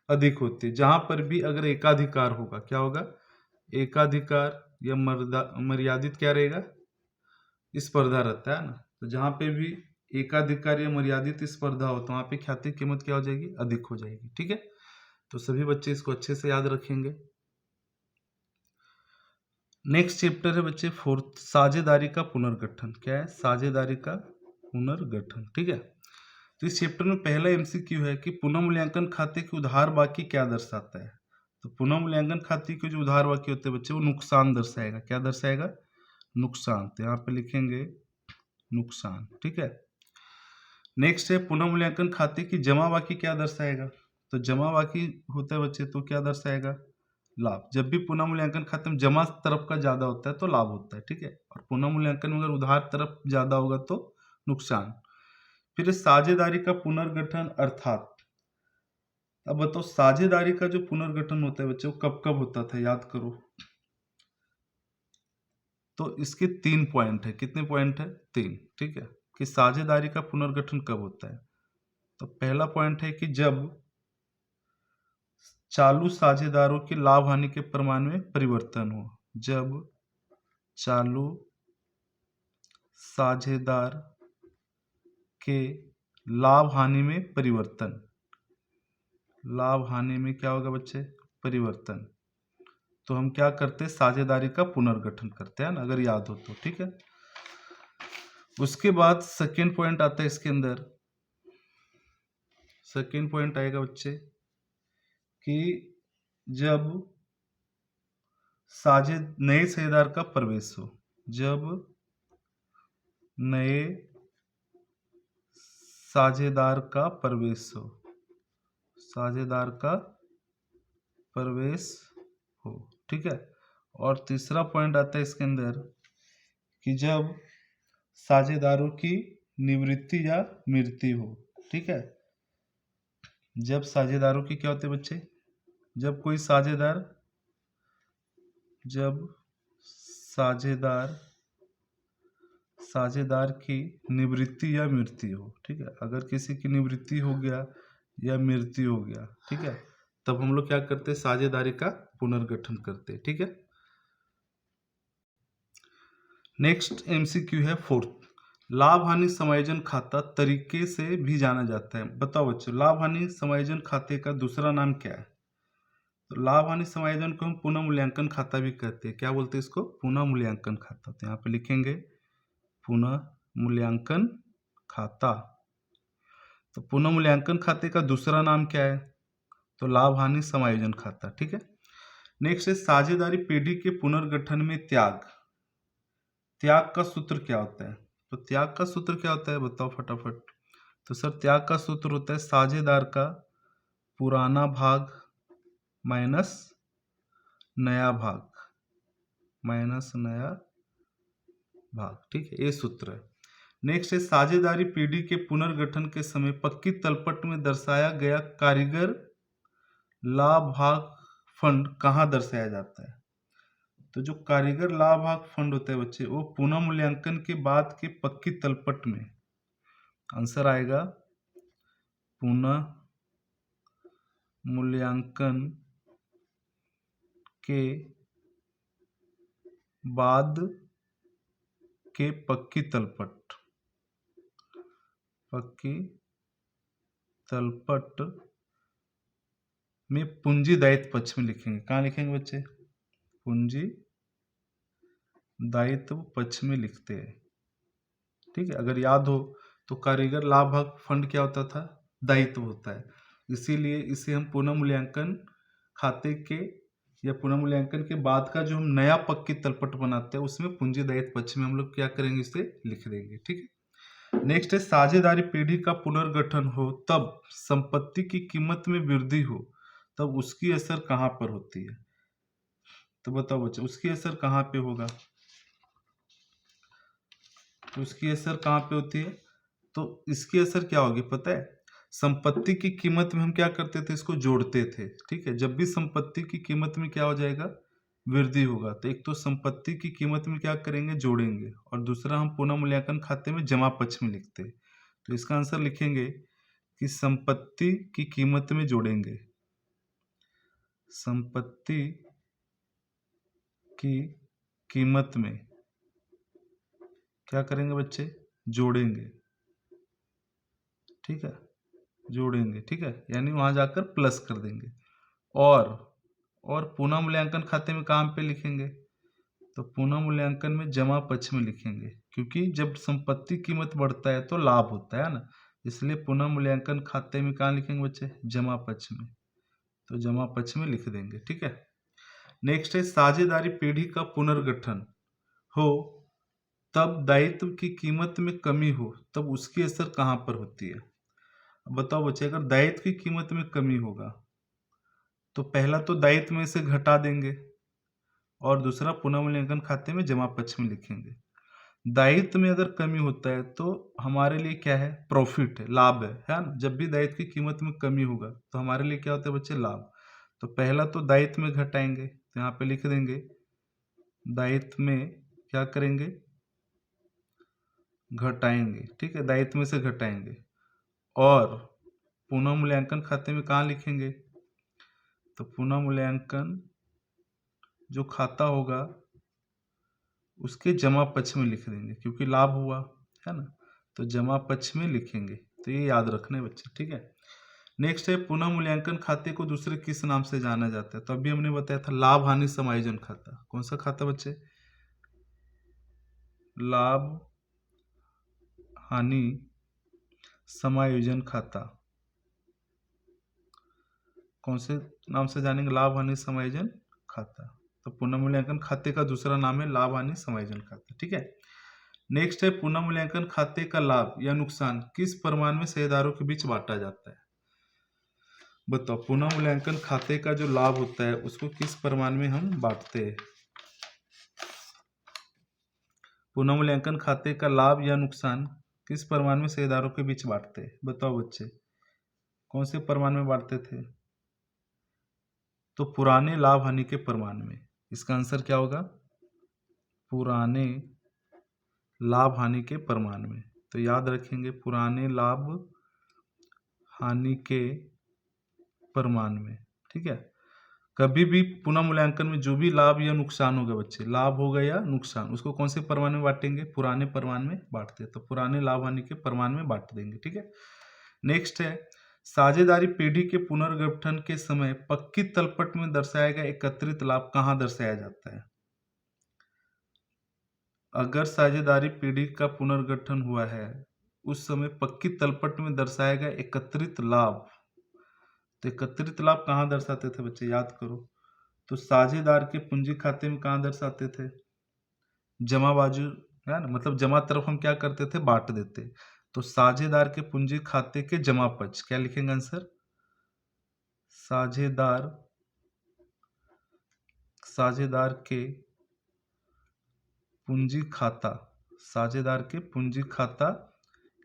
अधिक होती है। जहां पर भी अगर एकाधिकार होगा, क्या होगा? एकाधिकार या मर्यादित क्या रहेगा? स्पर्धा रहता है ना। तो जहां पे भी एकाधिकार या मर्यादित स्पर्धा हो तो वहां पे ख्याति की कीमत क्या हो जाएगी? अधिक हो जाएगी। ठीक है। तो सभी बच्चे इसको अच्छे से याद रखेंगे। नेक्स्ट चैप्टर है बच्चे 4th, साझेदारी का पुनर्गठन। क्या है? साझेदारी का पुनर्गठन। ठीक है। तो इस चैप्टर में पहला एमसीक्यू है कि पुनः मूल्यांकन खाते के उधार बाकी क्या दर्शाता है? तो पुनः मूल्यांकन खाते के जो उधार बाकी होते हैं बच्चे वो नुकसान दर्शाएगा। क्या दर्शाएगा? नुकसान। तो यहाँ पे लिखेंगे नुकसान। ठीक है। नेक्स्ट है पुनः मूल्यांकन खाते की जमा बाकी क्या दर्शाएगा? तो जमा बाकी होता है बच्चे तो क्या दर्शाएगा? लाभ। जब भी पुनः मूल्यांकन खाते में जमा तरफ का ज्यादा होता है तो लाभ होता है। ठीक है। और पुनः मूल्यांकन में अगर उधार तरफ ज्यादा होगा तो नुकसान। फिर साझेदारी का पुनर्गठन अर्थात, अब बताओ साझेदारी का जो पुनर्गठन होता है बच्चों कब कब होता था? याद करो। तो इसके 3 पॉइंट है। कितने पॉइंट है? 3। ठीक है। कि साझेदारी का पुनर्गठन कब होता है? तो पहला पॉइंट है कि जब चालू साझेदारों की लाभ हानि के प्रमाण में परिवर्तन हो। जब चालू साझेदार के लाभ हानि में परिवर्तन, लाभ हानि में क्या होगा बच्चे, परिवर्तन। तो हम क्या करते हैं, साझेदारी का पुनर्गठन करते हैं ना, अगर याद हो तो, ठीक है। उसके बाद सेकेंड पॉइंट आता है इसके अंदर, सेकेंड पॉइंट आएगा बच्चे कि जब नए साझेदार का प्रवेश हो, जब नए साझेदार का प्रवेश हो, साझेदार का प्रवेश हो, ठीक है। और तीसरा पॉइंट आता है इसके अंदर कि जब साझेदारों की निवृत्ति या मृत्यु हो, ठीक है। जब साझेदारों की क्या होते हैं बच्चे, जब कोई साझेदार, जब साझेदार की निवृत्ति या मृत्यु हो, ठीक है। अगर किसी की निवृत्ति हो गया या मृत्यु हो गया, ठीक है, तब हम लोग क्या करते हैं, साझेदारी का पुनर्गठन करते हैं, ठीक है। नेक्स्ट एमसीक्यू है फोर्थ, लाभ हानि समायोजन खाता तरीके से भी जाना जाता है। बताओ बच्चों, लाभ हानि समायोजन खाते का दूसरा नाम क्या है? तो लाभ हानि समायोजन को हम पुनः मूल्यांकन खाता भी कहते हैं। क्या बोलते हैं इसको? पुनः मूल्यांकन खाता। तो यहाँ पे लिखेंगे पुनः मूल्यांकन खाता। तो पुनः मूल्यांकन खाते का दूसरा नाम क्या है? तो लाभ हानि समायोजन खाता, ठीक है। नेक्स्ट है साझेदारी पेढ़ी के पुनर्गठन में त्याग। त्याग का सूत्र क्या होता है? तो त्याग का सूत्र क्या होता है, बताओ फटाफट। तो सर त्याग का सूत्र होता है साझेदार का पुराना भाग माइनस नया भाग, माइनस नया भाग, ठीक है, ये सूत्र है। नेक्स्ट है साझेदारी पीढ़ी के पुनर्गठन के समय पक्की तलपट में दर्शाया गया कारीगर लाभ भाग फंड कहाँ दर्शाया जाता है? तो जो कारीगर लाभ भाग फंड होता है बच्चे, वो पुनः मूल्यांकन के बाद के पक्की तलपट में, आंसर आएगा पुनः मूल्यांकन के बाद के पक्की तलपट, पक्की तलपट में पूंजी दायित्व पक्ष में लिखेंगे। कहाँ लिखेंगे बच्चे? पूंजी दायित्व पक्ष में लिखते हैं, ठीक है। अगर याद हो तो कारीगर लाभ भाग फंड क्या होता था? दायित्व होता है, इसीलिए इसे हम पुनः मूल्यांकन खाते के या पुनः मूल्यांकन के बाद का जो हम नया पक्की तलपट बनाते हैं उसमें पूंजी दायित्व पक्ष में हम लोग क्या करेंगे, इसे लिख देंगे, ठीक है। नेक्स्ट है साझेदारी पीढ़ी का पुनर्गठन हो तब संपत्ति की कीमत में वृद्धि हो, तब उसकी असर कहाँ पर होती है? तो बताओ बच्चे, उसकी असर कहाँ पे होगा? तो उसकी असर कहाँ पे होती है? तो इसकी असर क्या होगी पता है? संपत्ति की कीमत में हम क्या करते थे, इसको जोड़ते थे, ठीक है। जब भी संपत्ति की कीमत में क्या हो जाएगा, वृद्धि होगा, तो एक तो संपत्ति की कीमत में क्या करेंगे, जोड़ेंगे, और दूसरा हम पुनः मूल्यांकन खाते में जमा पक्ष में लिखते हैं। तो इसका आंसर लिखेंगे कि संपत्ति की कीमत में जोड़ेंगे, संपत्ति की कीमत में क्या करेंगे बच्चे, जोड़ेंगे, ठीक है, जोड़ेंगे, ठीक है, यानी वहां जाकर प्लस कर देंगे। और पुनः मूल्यांकन खाते में कहाँ पे लिखेंगे? तो पुनः मूल्यांकन में जमा पक्ष में लिखेंगे, क्योंकि जब संपत्ति कीमत बढ़ता है तो लाभ होता है ना, इसलिए पुनः मूल्यांकन खाते में कहाँ लिखेंगे बच्चे, जमा पक्ष में। तो जमा पक्ष में लिख देंगे, ठीक है। नेक्स्ट है साझेदारी पेढ़ी का पुनर्गठन हो तब दायित्व की कीमत में कमी हो, तब उसकी असर कहाँ पर होती है? बताओ बच्चे, अगर दायित्व की कीमत में कमी होगा तो पहला तो दायित्व में से घटा देंगे और दूसरा पुनः मूल्यांकन खाते में जमा पक्ष में लिखेंगे। दायित्व में अगर कमी होता है तो हमारे लिए क्या है, प्रॉफिट है, लाभ है ना। जब भी दायित्व की कीमत में कमी होगा तो हमारे लिए क्या होता है बच्चे, लाभ। तो पहला तो दायित्व में घटाएंगे, तो यहाँ पे लिख देंगे दायित्व में क्या करेंगे, घटाएंगे, ठीक है, दायित्व में से घटाएंगे। और पुनः मूल्यांकन खाते में कहाँ लिखेंगे? तो पुनः मूल्यांकन जो खाता होगा उसके जमा पक्ष में लिख देंगे, क्योंकि लाभ हुआ है ना। तो जमा पक्ष में लिखेंगे। तो ये याद रखने बच्चे, ठीक है। नेक्स्ट है पुनः मूल्यांकन खाते को दूसरे किस नाम से जाना जाता है। तो अभी हमने बताया था लाभ हानि समायोजन खाता। कौन सा खाता बच्चे? लाभ हानि समायोजन खाता। कौन से नाम से जानेंगे? लाभ हानि समायोजन खाता। तो पुनः मूल्यांकन खाते का दूसरा नाम है लाभ हानि समायोजन खाता, ठीक है। नेक्स्ट है पुनः मूल्यांकन खाते का लाभ या नुकसान किस परिमाण में शेयरधारकों के बीच बांटा जाता है। बताओ, पुनः मूल्यांकन खाते का जो लाभ होता है उसको किस परिमाण में हम बांटते हैं? पुनः मूल्यांकन खाते का लाभ या नुकसान किस परिमाण में शेयरधारकों के बीच बांटते हैं? बताओ बच्चे, कौन से परिमाण में बांटते थे? तो पुराने लाभ हानि के परिमाण में। इसका आंसर क्या होगा? पुराने लाभ हानि के परिमाण में। तो याद रखेंगे पुराने लाभ हानि के परिमाण में, ठीक है। कभी भी पुनः मूल्यांकन में जो भी लाभ या नुकसान होगा बच्चे, लाभ होगा या नुकसान, उसको कौन से परिमाण में बांटेंगे? पुराने परिमाण में बांटते हैं। तो पुराने लाभ हानि के परिमाण में बांट देंगे, ठीक है। नेक्स्ट है साझेदारी पेढ़ी के पुनर्गठन के समय पक्की तलपट में दर्शाया गया एकत्रित लाभ कहाँ दर्शाया जाता है? अगर साझेदारी पेढ़ी का पुनर्गठन हुआ है उस समय पक्की तलपट में दर्शाया गया एकत्रित लाभ, तो एकत्रित लाभ कहाँ दर्शाते थे बच्चे? याद करो। तो साझेदार के पूंजी खाते में कहाँ दर्शाते थे? जमा बाजू, है ना, मतलब जमा तरफ हम क्या करते थे? बांट देते। तो साझेदार के पूंजी खाते के जमा पक्ष क्या लिखेंगे आंसर? साझेदार के पूंजी खाता, साझेदार के पूंजी खाता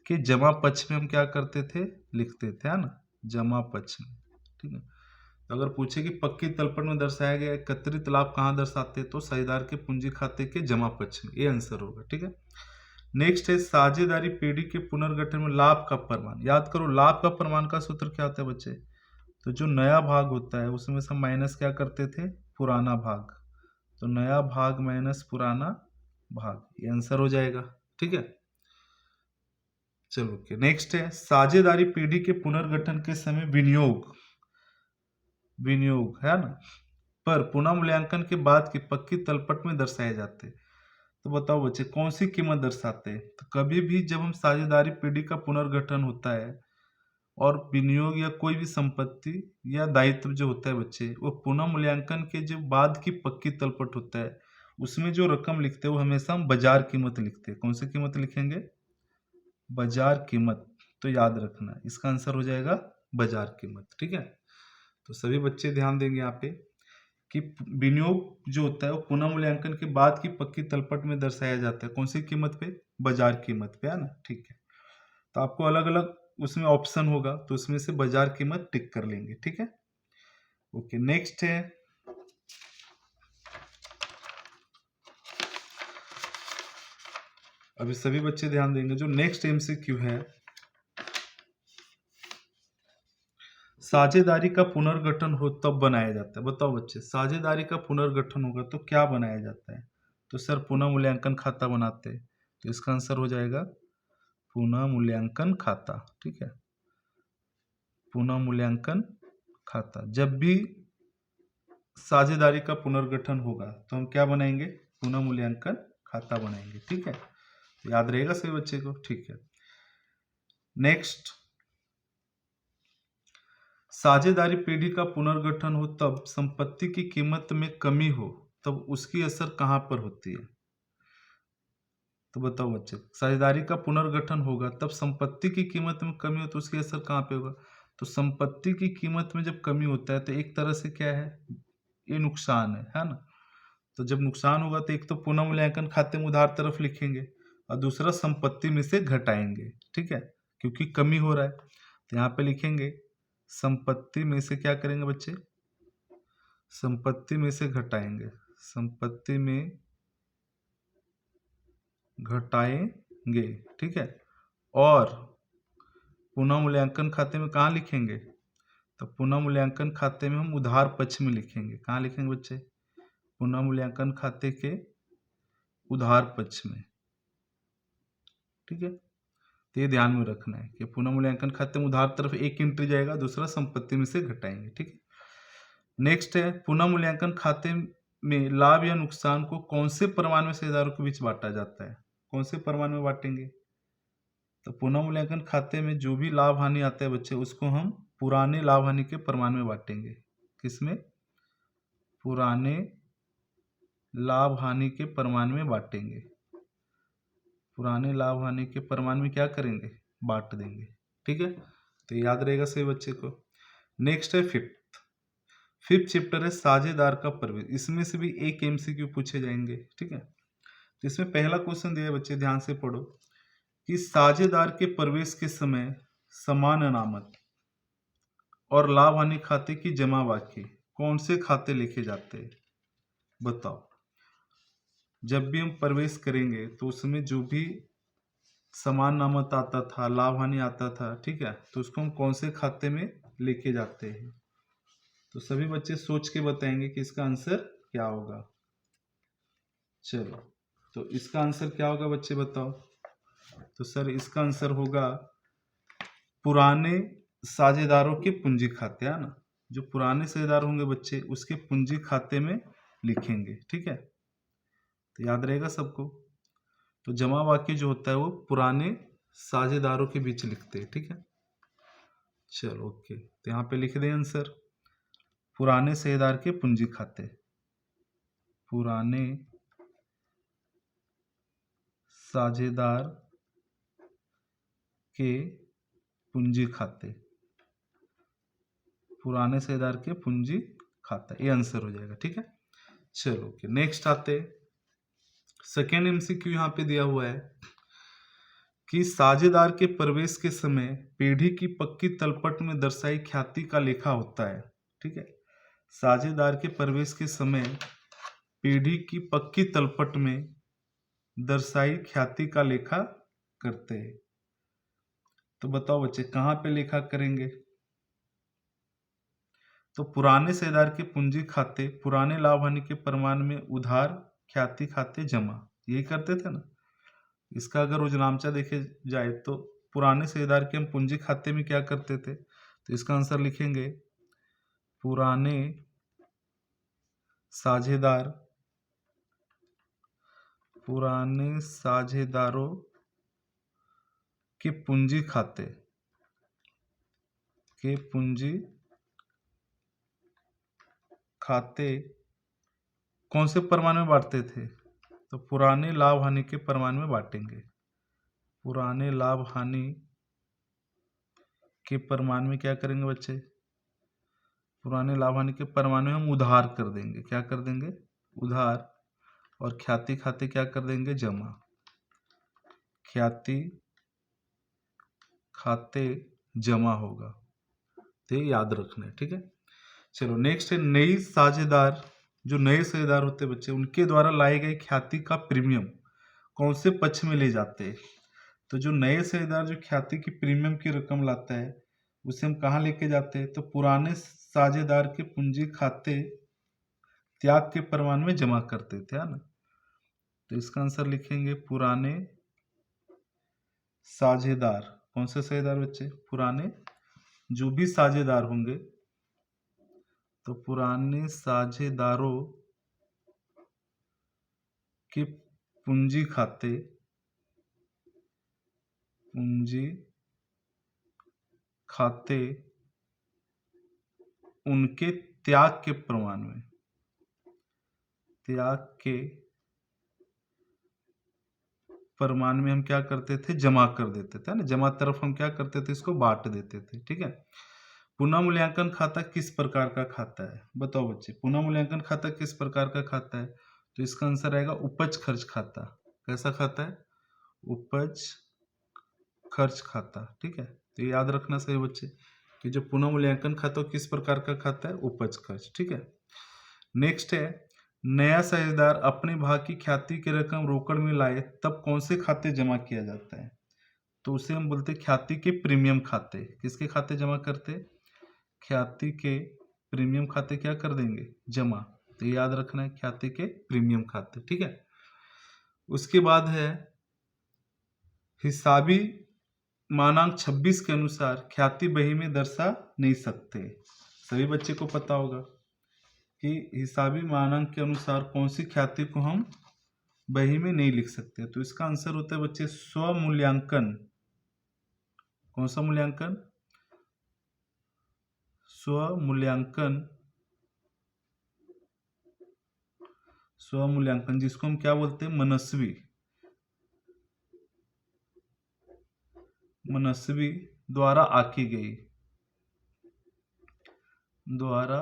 के जमा पक्ष में हम क्या करते थे? लिखते थे, है ना, जमा पक्ष में, ठीक है। तो अगर पूछे कि पक्की तलपट में दर्शाया गया एकत्रित लाभ कहाँ दर्शाते, तो साझेदार के पूंजी खाते के जमा पक्ष में, ये आंसर होगा, ठीक है। नेक्स्ट है साझेदारी पेढ़ी के पुनर्गठन में लाभ का प्रमाण। याद करो लाभ का प्रमाण का सूत्र क्या होता है बच्चे? तो जो नया भाग होता है उसमें से हम माइनस क्या करते थे? पुराना भाग। तो नया भाग माइनस पुराना भाग, ये आंसर हो जाएगा, ठीक है। चलो ओके। नेक्स्ट है साझेदारी पेढ़ी के पुनर्गठन के समय विनियोग है ना, पर पुनः मूल्यांकन के बाद की पक्की तलपट में दर्शाए जाते हैं। तो बताओ बच्चे कौन सी कीमत दर्शाते हैं? तो कभी भी जब हम साझेदारी पेढ़ी का पुनर्गठन होता है और विनियोग या कोई भी संपत्ति या दायित्व जो होता है बच्चे, वो पुनः मूल्यांकन के जो बाद की पक्की तलपट होता है उसमें जो रकम लिखते हैं वो हमेशा हम बाजार कीमत लिखते हैं। कौन सी कीमत लिखेंगे? बाजार कीमत। तो याद रखना इसका आंसर हो जाएगा बाजार कीमत, ठीक है। तो सभी बच्चे ध्यान देंगे यहाँ पे कि विनियोग जो होता है वो पुनः मूल्यांकन के बाद की पक्की तलपट में दर्शाया जाता है। कौन सी कीमत पे? बाजार कीमत पे, है ना, ठीक है। तो आपको अलग अलग उसमें ऑप्शन होगा तो उसमें से बाजार कीमत टिक कर लेंगे, ठीक है। ओके। नेक्स्ट है अभी सभी बच्चे ध्यान देंगे, जो नेक्स्ट एमसीक्यू है साझेदारी का पुनर्गठन हो तब बनाया जाता है। बताओ बच्चे साझेदारी का पुनर्गठन होगा तो क्या बनाया जाता है? तो सर पुनः मूल्यांकन खाता बनाते हैं। तो इसका आंसर हो जाएगा पुनः मूल्यांकन खाता, ठीक है। पुनः मूल्यांकन खाता। जब भी साझेदारी का पुनर्गठन होगा तो हम क्या बनाएंगे? पुनः मूल्यांकन खाता बनाएंगे, ठीक है। याद रहेगा सभी बच्चे को, ठीक है। नेक्स्ट साझेदारी पेढ़ी का पुनर्गठन हो तब संपत्ति की कीमत में कमी हो तब उसकी असर कहां पर होती है? तो बताओ बच्चे साझेदारी का पुनर्गठन होगा तब संपत्ति की कीमत में कमी हो तो उसकी असर कहां पे होगा? तो संपत्ति की कीमत में जब कमी होता है तो एक तरह से क्या है? ये नुकसान है ना। तो जब नुकसान होगा तो एक तो पुनः मूल्यांकन खाते में उधार तरफ लिखेंगे और दूसरा संपत्ति में से घटाएंगे, ठीक है, क्योंकि कमी हो रहा है। तो यहाँ पे लिखेंगे संपत्ति में से क्या करेंगे बच्चे? संपत्ति में से घटाएंगे, संपत्ति में घटाएंगे, ठीक है। और पुनः मूल्यांकन खाते में कहाँ लिखेंगे? तो पुनः मूल्यांकन खाते में हम उधार पक्ष में लिखेंगे। कहाँ लिखेंगे बच्चे? पुनः मूल्यांकन खाते के उधार पक्ष में, ठीक है। तो ये ध्यान में रखना है कि पुनः मूल्यांकन खाते में उधार तरफ एक एंट्री जाएगा, दूसरा संपत्ति में से घटाएंगे। ठीक है, नेक्स्ट है पुनः मूल्यांकन खाते में लाभ या नुकसान को कौन से परिमाण में शेयरधारकों के बीच बांटा जाता है? कौन से परिमाण में बांटेंगे? तो पुनः मूल्यांकन खाते में जो भी लाभ हानि आता है बच्चे, उसको हम पुराने लाभ हानि के परिमाण में बांटेंगे। किसमें? पुराने लाभ हानि के परिमाण में बांटेंगे। पुराने लाभ हानि के परिमाण में क्या करेंगे? बांट देंगे। ठीक है, तो याद रहेगा सभी बच्चे को। नेक्स्ट है फिफ्थ चैप्टर है साझेदार का प्रवेश। इसमें से भी एक एमसीक्यू पूछे जाएंगे। ठीक है, तो इसमें पहला क्वेश्चन दिया है बच्चे, ध्यान से पढ़ो कि साझेदार के प्रवेश के समय समान अनामत और लाभ हानि खाते की जमा बाकी कौन से खाते लिखे जाते हैं? बताओ। जब भी हम प्रवेश करेंगे तो उसमें जो भी समान अनामत आता था, लाभ हानि आता था, ठीक है, तो उसको हम कौन से खाते में लेके जाते हैं? तो सभी बच्चे सोच के बताएंगे कि इसका आंसर क्या होगा। चलो, तो इसका आंसर क्या होगा बच्चे बताओ। तो सर इसका आंसर होगा पुराने साझेदारों के पूंजी खाते, है ना। जो पुराने साझेदार होंगे बच्चे उसके पूंजी खाते में लिखेंगे। ठीक है, तो याद रहेगा सबको। तो जमा बाकी जो होता है वो पुराने साझेदारों के बीच लिखते हैं। ठीक है, चलो ओके, तो यहाँ पे लिख दें आंसर पुराने साझेदार के पूंजी खाते, पुराने साझेदार के पूंजी खाते, पुराने साझेदार के पूंजी खाता, ये आंसर हो जाएगा। ठीक है, चलो ओके, नेक्स्ट आते। सेकेंड एमसीक्यू यहाँ पे दिया हुआ है कि साझेदार के प्रवेश के समय पेढ़ी की पक्की तलपट में दर्शाई ख्याति का लेखा होता है। ठीक है, साझेदार के प्रवेश के समय पेढ़ी की पक्की तलपट में दर्शाई ख्याति का लेखा करते हैं। तो बताओ बच्चे कहाँ पे लेखा करेंगे? तो पुराने साझेदार के पूंजी खाते पुराने लाभ हानि के परिमाण में उधार ख्याति खाते जमा, यही करते थे ना। इसका अगर रोजनामचा देखे जाए तो पुराने साझेदार के हम पूंजी खाते में क्या करते थे? तो इसका आंसर लिखेंगे पुराने साझेदार, पुराने साझेदारों के पूंजी खाते के पूंजी खाते कौन से परिमाण में बांटते थे? तो पुराने लाभ हानि के परिमाण में बांटेंगे। पुराने लाभ हानि के परिमाण में क्या करेंगे बच्चे? पुराने लाभ हानि के परिमाण में हम उधार कर देंगे। क्या कर देंगे? उधार। और ख्याति खाते क्या कर देंगे? जमा। ख्याति खाते जमा होगा, तो ये याद रखना है। ठीक है, चलो नेक्स्ट है नई साझेदार। जो नए साझेदार होते हैं बच्चे उनके द्वारा लाए गए ख्याति का प्रीमियम कौन से पक्ष में ले जाते हैं? तो जो नए साझेदार जो ख्याति की प्रीमियम की रकम लाता है उसे हम कहाँ लेके जाते हैं? तो पुराने साझेदार के पूंजी खाते त्याग के परिमाण में जमा करते थे, है ना। तो इसका आंसर लिखेंगे पुराने साझेदार। कौन से साझेदार बच्चे? पुराने जो भी साझेदार होंगे, तो पुराने साझेदारों के पूंजी खाते, पूंजी खाते उनके त्याग के प्रमाण में, त्याग के परिमाण में हम क्या करते थे? जमा कर देते थे ना। जमा तरफ हम क्या करते थे? इसको बांट देते थे। ठीक है, पुनः मूल्यांकन खाता किस प्रकार का खाता है? बताओ बच्चे, पुनः मूल्यांकन खाता किस प्रकार का खाता है? तो इसका आंसर आएगा उपज खर्च खाता। कैसा खाता है? उपज खर्च खाता। ठीक है, तो ये याद रखना सही बच्चे कि जो पुनः मूल्यांकन खाता किस प्रकार का खाता है? उपज खर्च। ठीक है, नेक्स्ट है नया साझेदार अपने भाग की ख्याति की रकम रोकड़ में लाए तब कौन से खाते जमा किया जाता है? तो उसे हम बोलते हैं ख्याति के प्रीमियम खाते। किसके खाते जमा करते? ख्याति के प्रीमियम खाते क्या कर देंगे? जमा। तो याद रखना है ख्याति के प्रीमियम खाते। ठीक है, उसके बाद है हिसाबी मानांक 26 के अनुसार ख्याति बही में दर्शा नहीं सकते। सभी बच्चे को पता होगा कि हिसाबी मानांक के अनुसार कौन सी ख्याति को हम बही में नहीं लिख सकते। तो इसका आंसर होता है बच्चे स्वमूल्यांकन। कौन सा मूल्यांकन? स्वमूल्यांकन। स्वमूल्यांकन जिसको हम क्या बोलते हैं? मनस्वी। मनस्वी द्वारा आकी गई, द्वारा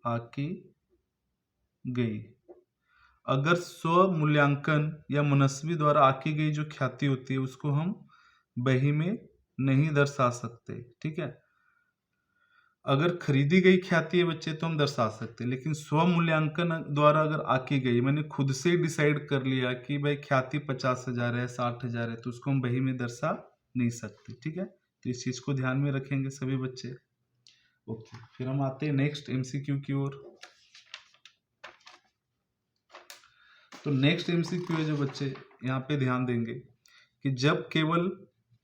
आकी गई। अगर स्वमूल्यांकन या मनस्वी द्वारा आकी गई जो ख्याति होती है उसको हम बही में नहीं दर्शा सकते। ठीक है, अगर खरीदी गई ख्याति है बच्चे तो हम दर्शा सकते हैं, लेकिन स्वमूल्यांकन द्वारा अगर आकी गई, मैंने खुद से डिसाइड कर लिया कि भाई ख्याति 50,000 है, 60,000 है, तो उसको हम बही में दर्शा नहीं सकते। ठीक है, तो इस चीज को ध्यान में रखेंगे सभी बच्चे। ओके, फिर हम आते हैं नेक्स्ट एमसीक्यू की ओर। तो नेक्स्ट एमसीक्यू है जो बच्चे यहाँ पे ध्यान देंगे कि जब केवल,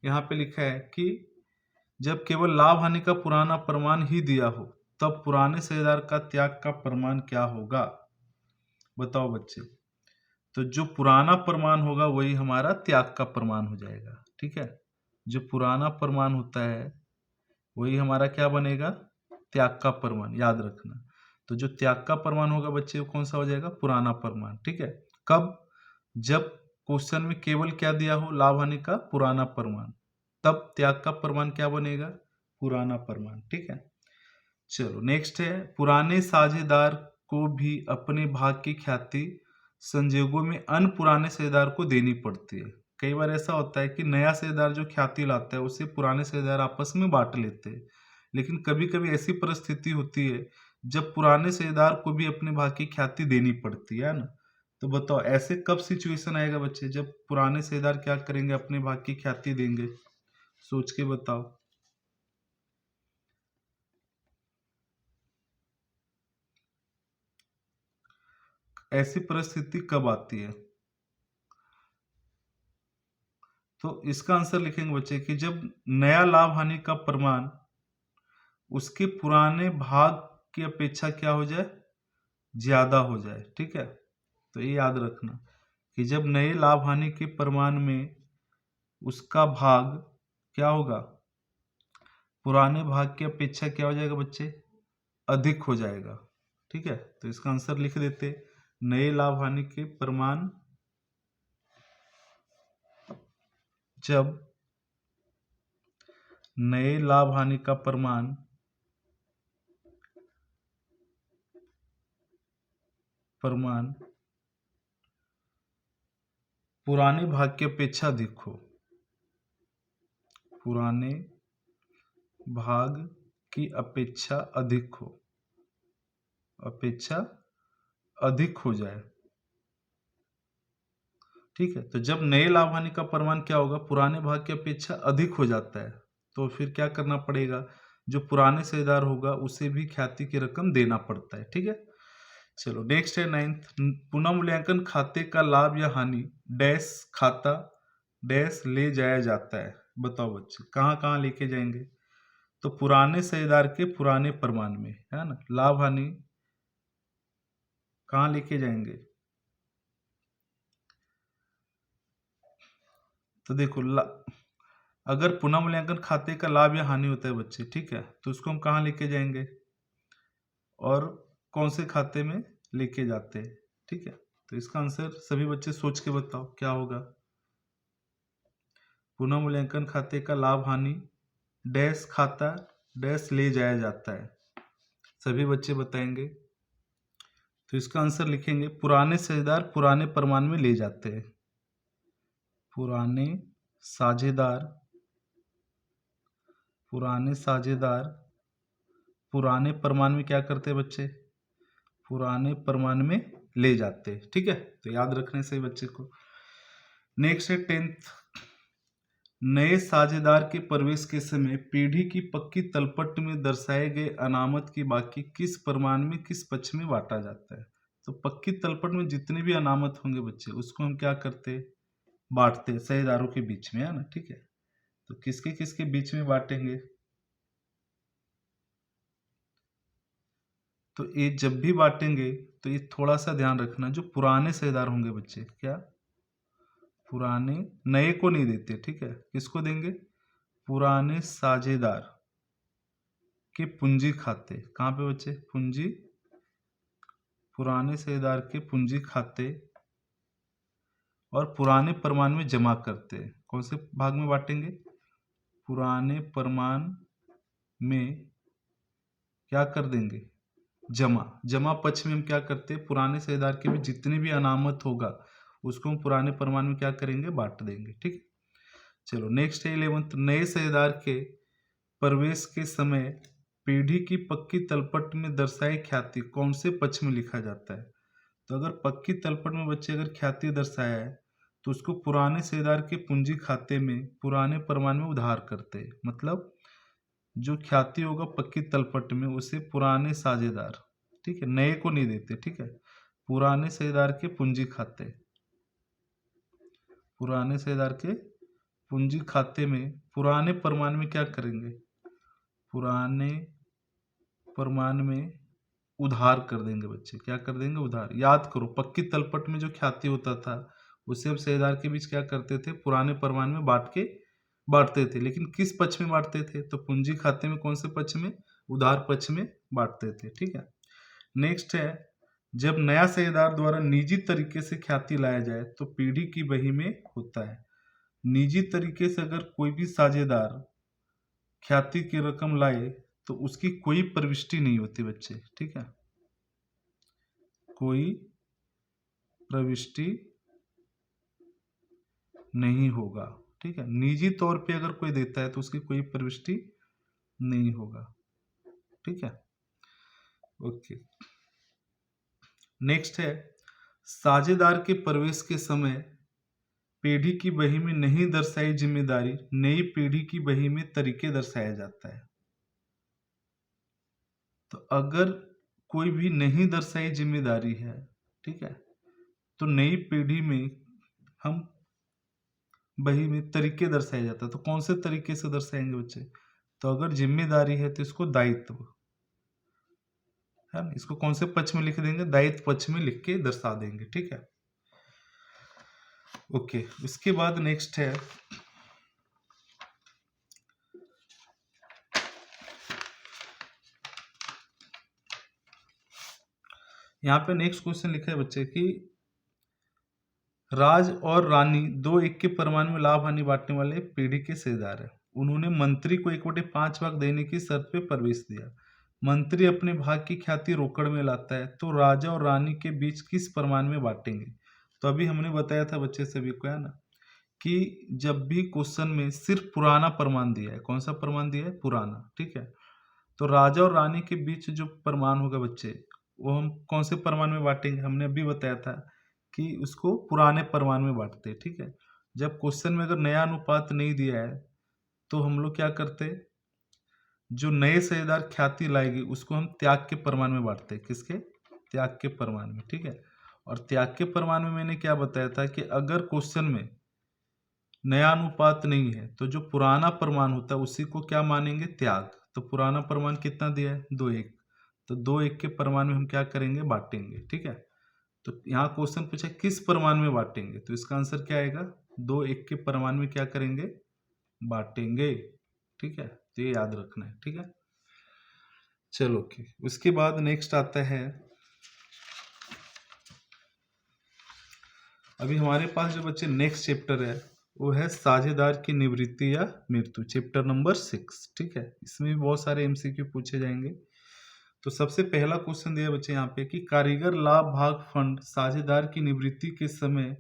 यहाँ पे लिखा है कि जब केवल लाभ हानि का पुराना प्रमाण ही दिया हो तब पुराने सेवादार का त्याग का प्रमाण क्या होगा? बताओ बच्चे। तो जो पुराना प्रमाण होगा वही हमारा त्याग का प्रमाण हो जाएगा। ठीक है, जो पुराना प्रमाण होता है वही हमारा क्या बनेगा? त्याग का प्रमाण, याद रखना। तो जो त्याग का प्रमाण होगा बच्चे वो कौन सा हो जाएगा? पुराना प्रमाण। ठीक है, कब? जब क्वेश्चन में केवल क्या दिया हो? लाभ हानि का पुराना प्रमाण, तब त्याग का प्रमाण क्या बनेगा? पुराना प्रमाण। ठीक है, चलो नेक्स्ट है, पुराने साझेदार को भी अपने भाग की ख्याति संजोगों में अन्य पुराने साझेदार को देनी पड़ती है। कई बार ऐसा होता है कि नया साझेदार जो ख्याति लाता है उसे पुराने साझेदार आपस में बांट लेते हैं, लेकिन कभी कभी ऐसी परिस्थिति होती है जब पुराने साझेदार को भी अपने भाग की ख्याति देनी पड़ती है ना। तो बताओ ऐसे कब सिचुएशन आएगा बच्चे जब पुराने साझेदार क्या करेंगे? अपने भाग की ख्याति देंगे। सोच के बताओ। ऐसी परिस्थिति कब आती है? तो इसका आंसर लिखेंगे बच्चे कि जब नया लाभ हानि का प्रमाण उसके पुराने भाग की अपेक्षा क्या हो जाए? ज्यादा हो जाए। ठीक है, तो ये याद रखना कि जब नए लाभ हानि के प्रमाण में उसका भाग क्या होगा? पुराने भाग की अपेक्षा क्या हो जाएगा बच्चे? अधिक हो जाएगा। ठीक है, तो इसका आंसर लिख देते, नए लाभ हानि के प्रमाण जब नए लाभ हानि का प्रमाण पुराने भाग की अपेक्षा अधिक हो, पुराने भाग की अपेक्षा अधिक हो, अपेक्षा अधिक हो जाए। ठीक है, तो जब नए लाभ हानि का प्रमाण क्या होगा? पुराने भाग की अपेक्षा अधिक हो जाता है, तो फिर क्या करना पड़ेगा? जो पुराने साझेदार होगा उसे भी ख्याति की रकम देना पड़ता है। ठीक है, चलो नेक्स्ट है 9th, पुनः मूल्यांकन खाते का लाभ या हानि डैश खाता डैश ले जाया जाता है। बताओ बच्चे कहाँ कहाँ लेके जाएंगे? तो पुराने साझेदार के पुराने प्रमाण में, है ना। लाभ हानि कहाँ लेके जाएंगे? तो देखो अगर पुनः मूल्यांकन खाते का लाभ या हानि होता है बच्चे, ठीक है, तो उसको हम कहाँ लेके जाएंगे और कौन से खाते में लेके जाते हैं? ठीक है, तो इसका आंसर सभी बच्चे सोच के बताओ क्या होगा? पुनः मूल्यांकन खाते का लाभ हानि डैश खाता डैश ले जाया जाता है। सभी बच्चे बताएंगे। तो इसका आंसर लिखेंगे, पुराने साझेदार पुराने प्रमाण में ले जाते हैं। पुराने साझेदार पुराने प्रमाण में क्या करते हैं बच्चे? पुराने प्रमाण में ले जाते हैं। ठीक है, तो याद रखने से बच्चे को। नेक्स्ट है 10th, नए साझेदार के प्रवेश के समय पीढ़ी की पक्की तलपट में दर्शाए गए अनामत की बाकी किस प्रमाण में किस पक्ष में बांटा जाता है? तो पक्की तलपट में जितने भी अनामत होंगे बच्चे उसको हम क्या करते हैं? बांटते हैं साझेदारों के बीच में, है ना। ठीक है, तो किसके किसके बीच में बांटेंगे? तो ये जब भी बांटेंगे तो ये थोड़ा सा ध्यान रखना, जो पुराने सेवादार होंगे बच्चे, क्या पुराने, नए को नहीं देते, ठीक है, किसको देंगे? पुराने साझेदार के पूंजी खाते, कहाँ पे बच्चे? पूंजी, पुराने साझेदार के पूंजी खाते और पुराने परमान में जमा करते हैं। कौन से भाग में बांटेंगे? पुराने परमान में क्या कर देंगे? जमा। जमा पक्ष में हम क्या करते हैं? पुराने साझेदार के भी जितने भी अनामत होगा उसको हम पुराने परमान में क्या करेंगे? बांट देंगे, ठीक है। चलो नेक्स्ट है 11th, नए साझेदार के प्रवेश के समय पीढ़ी की पक्की तलपट में दर्शाई ख्याति कौन से पक्ष में लिखा जाता है? तो अगर पक्की तलपट में बच्चे अगर ख्याति दर्शाया है तो उसको पुराने साझेदार के पूंजी खाते में पुराने परमान में उधार करते हैं। मतलब जो ख्याति होगा पक्की तलपट में उसे पुराने साझेदार, ठीक है, नए को नहीं देते, ठीक है, पुराने साझेदार के पूंजी खाते, पुराने साझेदार के पूंजी खाते में पुराने परमान में क्या करेंगे? पुराने परमान में उधार कर देंगे बच्चे। क्या कर देंगे? उधार। याद करो पक्की तलपट में जो ख्याति होता था उसे हम साझेदार के बीच क्या करते थे? पुराने परमान में बांटते थे। लेकिन किस पक्ष में बांटते थे? तो पूंजी खाते में कौन से पक्ष में? उधार पक्ष में बांटते थे, ठीक है। नेक्स्ट है, जब नया साझेदार द्वारा निजी तरीके से ख्याति लाया जाए तो पीढ़ी की बही में होता है। निजी तरीके से अगर कोई भी साझेदार ख्याति की रकम लाए तो उसकी कोई प्रविष्टि नहीं होती बच्चे, ठीक है, कोई प्रविष्टि नहीं होगा, ठीक है। निजी तौर पे अगर कोई देता है तो उसकी कोई प्रविष्टि नहीं होगा, ठीक है। ओके, नेक्स्ट है, साझेदार के प्रवेश के समय पीढ़ी की बही में नहीं दर्शाई जिम्मेदारी नई पीढ़ी की बही में तरीके दर्शाया जाता है। तो अगर कोई भी नहीं दर्शाई जिम्मेदारी है, ठीक है, तो नई पीढ़ी में हम बही में तरीके दर्शाया जाता है। तो कौन से तरीके से दर्शाएंगे बच्चे? तो अगर जिम्मेदारी है तो इसको दायित्व है ना, इसको कौन से पक्ष में लिख देंगे? दायित्व पक्ष में लिख के दर्शा देंगे, ठीक है। ओके, उसके बाद नेक्स्ट है, यहाँ पे नेक्स्ट क्वेश्चन लिखा है बच्चे कि राज और रानी दो एक के परमान में लाभ हानि बांटने वाले पीढ़ी के साझेदार है। उन्होंने मंत्री को 1/5 भाग देने की शर्त पे प्रवेश दिया। मंत्री अपने भाग की ख्याति रोकड़ में लाता है तो राजा और रानी के बीच किस परमान में बांटेंगे? तो अभी हमने बताया था बच्चे सभी को, है ना, कि जब भी क्वेश्चन में सिर्फ पुराना परमान दिया है, कौन सा परमान दिया है? पुराना, ठीक है, तो राजा और रानी के बीच जो परमान होगा बच्चे वो हम कौन से परमान में बांटेंगे? हमने अभी बताया था कि उसको पुराने परमान में बांटते हैं, ठीक है। जब क्वेश्चन में अगर नया अनुपात नहीं दिया है तो हम लोग क्या करते हैं? जो नए साझेदार ख्याति लाएगी उसको हम त्याग के परमान में बांटते हैं। किसके? त्याग के परमान में, ठीक है। और त्याग के परमान में मैंने क्या बताया था कि अगर क्वेश्चन में नया अनुपात नहीं है तो जो पुराना परमान होता है उसी को क्या मानेंगे? त्याग। तो पुराना परमान कितना दिया है? 2/1, तो 2/1 के परमान में हम क्या करेंगे? बांटेंगे, ठीक है। तो यहाँ क्वेश्चन पूछा किस परमान में बांटेंगे, तो इसका आंसर क्या आएगा? 2/1 के परमान में क्या करेंगे? बांटेंगे, ठीक है। तो ये याद रखना है, ठीक है। चलो ओके, उसके बाद नेक्स्ट आता है, अभी हमारे पास जो बच्चे नेक्स्ट चैप्टर है वो है साझेदार की निवृत्ति या मृत्यु, चैप्टर नंबर 6, ठीक है। इसमें भी बहुत सारे एमसीक्यू पूछे जाएंगे। तो सबसे पहला क्वेश्चन दिया बच्चे यहाँ पे कि कारीगर लाभ भाग फंड साझेदार की निवृत्ति के समय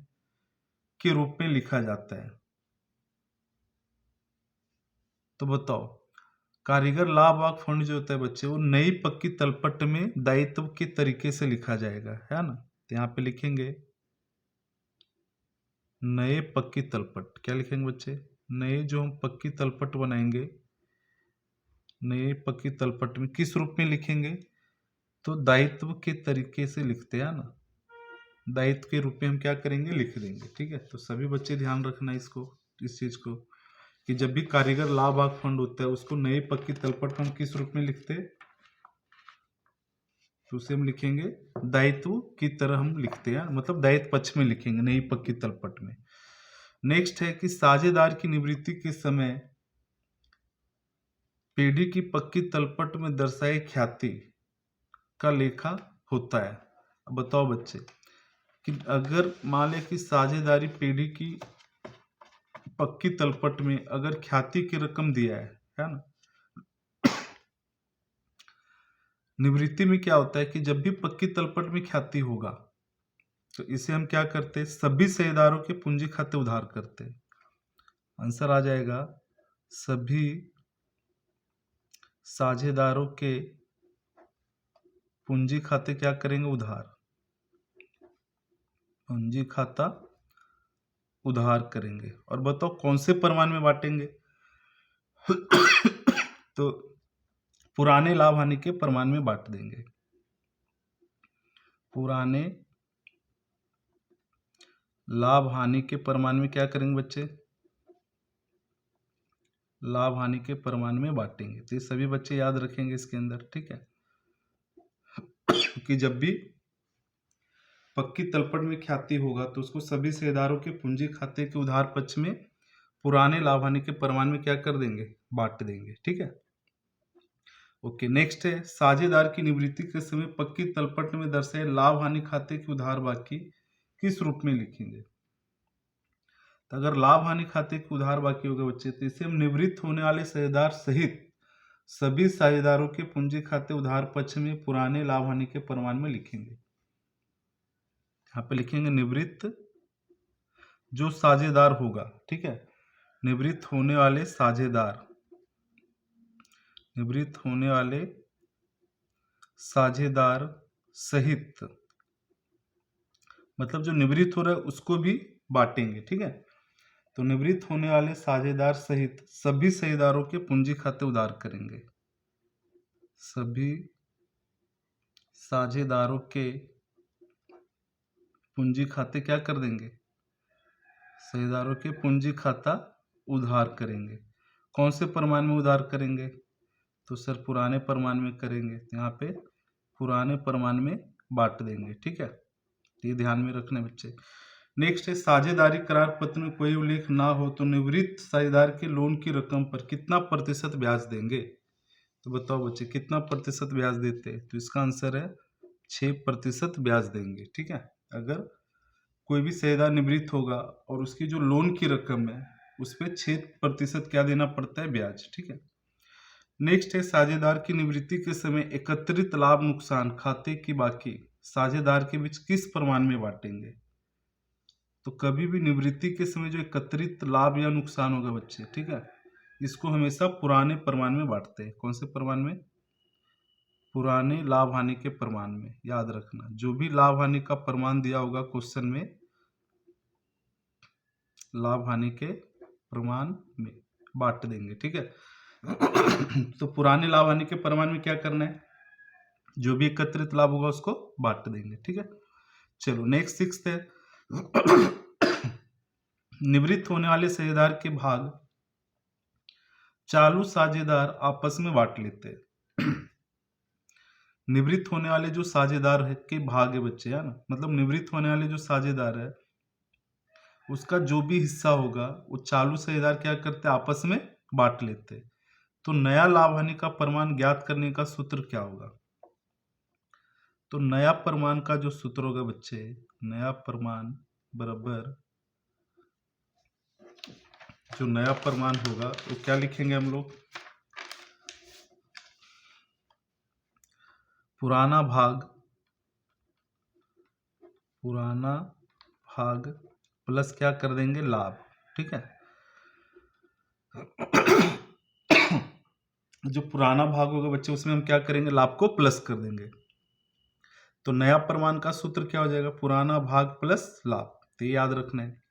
के रूप में लिखा जाता है। तो बताओ, कारीगर लाभ भाग फंड जो होता है बच्चे वो नई पक्की तलपट में दायित्व के तरीके से लिखा जाएगा, है ना। तो यहाँ पे लिखेंगे नए पक्की तलपट। क्या लिखेंगे बच्चे? नए जो हम पक्की तलपट बनाएंगे, नए पक्की तलपट में किस रूप में लिखेंगे? तो दायित्व के तरीके से लिखते हैं ना, दायित्व के रूप में हम क्या करेंगे? लिख देंगे, ठीक है। तो सभी बच्चे ध्यान रखना इसको, इस चीज को कि जब भी कारीगर लाभ भाग फंड होता है उसको नई पक्की तलपट में हम किस रूप में लिखते हैं, तो उसे हम लिखेंगे दायित्व की तरह हम लिखते हैं, मतलब दायित्व पक्ष में लिखेंगे नई पक्की तलपट में। नेक्स्ट है कि साझेदार की निवृत्ति के समय पेढ़ी की पक्की तलपट में दर्शाई ख्याति का लेखा होता है। अब बताओ बच्चे कि अगर मान लें कि साझेदारी पेढ़ी की पक्की तलपट में अगर ख्याति की रकम दिया है ना, निवृत्ति में क्या होता है कि जब भी पक्की तलपट में ख्याति होगा तो इसे हम क्या करते हैं, सभी साझेदारों के पूंजी खाते उधार करते हैं। आंसर आ जाएगा सभी साझेदारों के पूंजी खाते क्या करेंगे, उधार, पूंजी खाता उधार करेंगे। और बताओ कौन से परमान में बांटेंगे तो पुराने लाभ हानि के परमान में बांट देंगे। पुराने लाभ हानि के परमान में क्या करेंगे बच्चे, लाभ हानि के परमान में बांटेंगे। तो ये सभी बच्चे याद रखेंगे इसके अंदर, ठीक है कि जब भी पक्की तलपट में ख्याति होगा तो उसको सभी साझेदारों के पूंजी खाते के उधार पक्ष में पुराने लाभ हानि के परमान में क्या कर देंगे, बांट देंगे, ठीक है। ओके, नेक्स्ट है साझेदार की निवृत्ति के समय पक्की तलपट में दर्शाए लाभ हानि खाते की उधार बाकी किस रूप में लिखेंगे। तो अगर लाभ हानि खाते की उधार बाकी होगा बच्चे तो इसे हम निवृत्त होने वाले साझेदार सहित सभी साझेदारों के पूंजी खाते उधार पक्ष में पुराने लाभ हानि के परमान में लिखेंगे। यहाँ पे लिखेंगे निवृत्त जो साझेदार होगा, ठीक है, निवृत्त होने वाले साझेदार, निवृत्त होने वाले साझेदार सहित, मतलब जो निवृत्त हो रहा है उसको भी बांटेंगे, ठीक है। तो निवृत्त होने वाले साझेदार सहित सभी साझेदारों के पूंजी खाते उधार करेंगे। सभी साझेदारों के पूंजी खाते क्या कर देंगे, साझेदारों के पूंजी खाता उधार करेंगे। कौन से परमान में उधार करेंगे, तो सर पुराने परमान में करेंगे। यहाँ पे पुराने परमान में बांट देंगे, ठीक है, ये ध्यान में रखना बच्चे। नेक्स्ट है साझेदारी करार पत्र में कोई उल्लेख ना हो तो निवृत्त साझेदार के लोन की रकम पर कितना प्रतिशत ब्याज देंगे। तो बताओ बच्चे कितना प्रतिशत ब्याज देते हैं, तो इसका आंसर है 6% ब्याज देंगे, ठीक है। अगर कोई भी साझेदार निवृत्त होगा और उसकी जो लोन की रकम है उस पर 6% क्या देना पड़ता है, ब्याज, ठीक है। नेक्स्ट है साझेदार की निवृत्ति के समय एकत्रित लाभ नुकसान खाते की बाकी साझेदार के बीच किस प्रमाण में बांटेंगे। तो कभी भी निवृत्ति के समय जो एकत्रित लाभ या नुकसान होगा बच्चे, ठीक है, इसको हमेशा पुराने प्रमाण में बांटते हैं। कौन से प्रमाण में, पुराने लाभ हानि के प्रमाण में। याद रखना जो भी लाभ हानि का प्रमाण दिया होगा क्वेश्चन में, लाभ हानि के प्रमाण में बांट देंगे, ठीक है। तो पुराने लाभ हानि के प्रमाण में क्या करना है, जो भी एकत्रित लाभ होगा उसको बांट देंगे, ठीक है। चलो नेक्स्ट 6 है निवृत्त होने वाले साझेदार के भाग चालू साझेदार आपस में बांट लेते हैं। निवृत्त होने वाले जो साझेदार है के भाग है बच्चे, है ना, मतलब निवृत्त होने वाले जो साझेदार है उसका जो भी हिस्सा होगा वो चालू साझेदार क्या करते हैं, आपस में बांट लेते हैं। तो नया लाभ हानि का प्रमाण ज्ञात करने का सूत्र क्या होगा। तो नया प्रमाण का जो सूत्र होगा बच्चे, नया प्रमाण बराबर जो नया प्रमाण होगा वो क्या लिखेंगे हम लोग, पुराना भाग प्लस क्या कर देंगे, लाभ, ठीक है। जो पुराना भाग होगा बच्चे उसमें हम क्या करेंगे, लाभ को प्लस कर देंगे। तो नया प्रमाण का सूत्र क्या हो जाएगा, पुराना भाग प्लस लाभ, तो ये याद रखना है।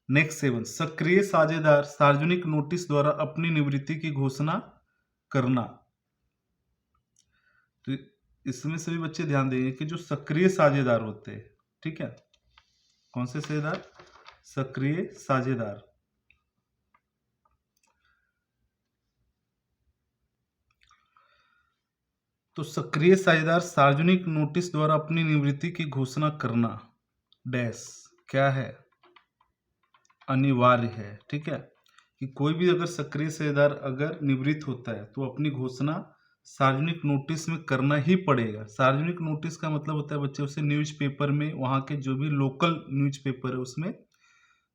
नेक्स्ट 7 सक्रिय साझेदार सार्वजनिक नोटिस द्वारा अपनी निवृत्ति की घोषणा करना। तो इसमें सभी बच्चे ध्यान देंगे कि जो सक्रिय साझेदार होते हैं, ठीक है, कौन से साझेदार, सक्रिय साझेदार, तो सक्रिय साझेदार सार्वजनिक नोटिस द्वारा अपनी निवृत्ति की घोषणा करना डैश क्या है, अनिवार्य है। ठीक है, कि कोई भी अगर सक्रिय साझेदार अगर निवृत्त होता है तो अपनी घोषणा सार्वजनिक नोटिस में करना ही पड़ेगा। सार्वजनिक नोटिस का मतलब होता है बच्चे उसे न्यूज़पेपर में, वहाँ के जो भी लोकल न्यूज़पेपर है उसमें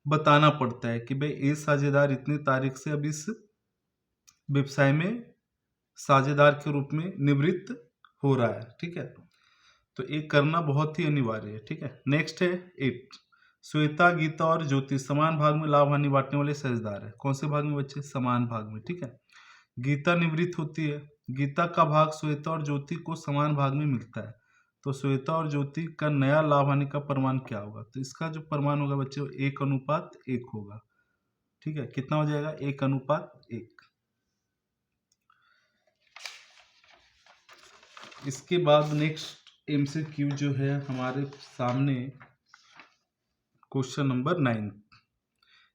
बताना पड़ता है कि भाई ये साझेदार इतनी तारीख से अब इस व्यवसाय में साझेदार के रूप में निवृत्त हो रहा है। ठीक है, तो ये करना बहुत ही अनिवार्य है। ठीक है, नेक्स्ट है 8, श्वेता, गीता और ज्योति समान भाग में लाभ हानि बांटने वाले साझेदार है। कौन से भाग में बच्चे? समान भाग में। ठीक है, गीता निवृत्त होती है, गीता का भाग श्वेता और ज्योति को समान भाग में मिलता है, तो श्वेता और ज्योति का नया लाभ हानि का प्रमाण क्या होगा? तो इसका जो प्रमाण होगा बच्चे 1:1 होगा। ठीक है, कितना हो जाएगा? 1:1। इसके बाद नेक्स्ट एमसीक्यू जो है हमारे सामने क्वेश्चन नंबर 9,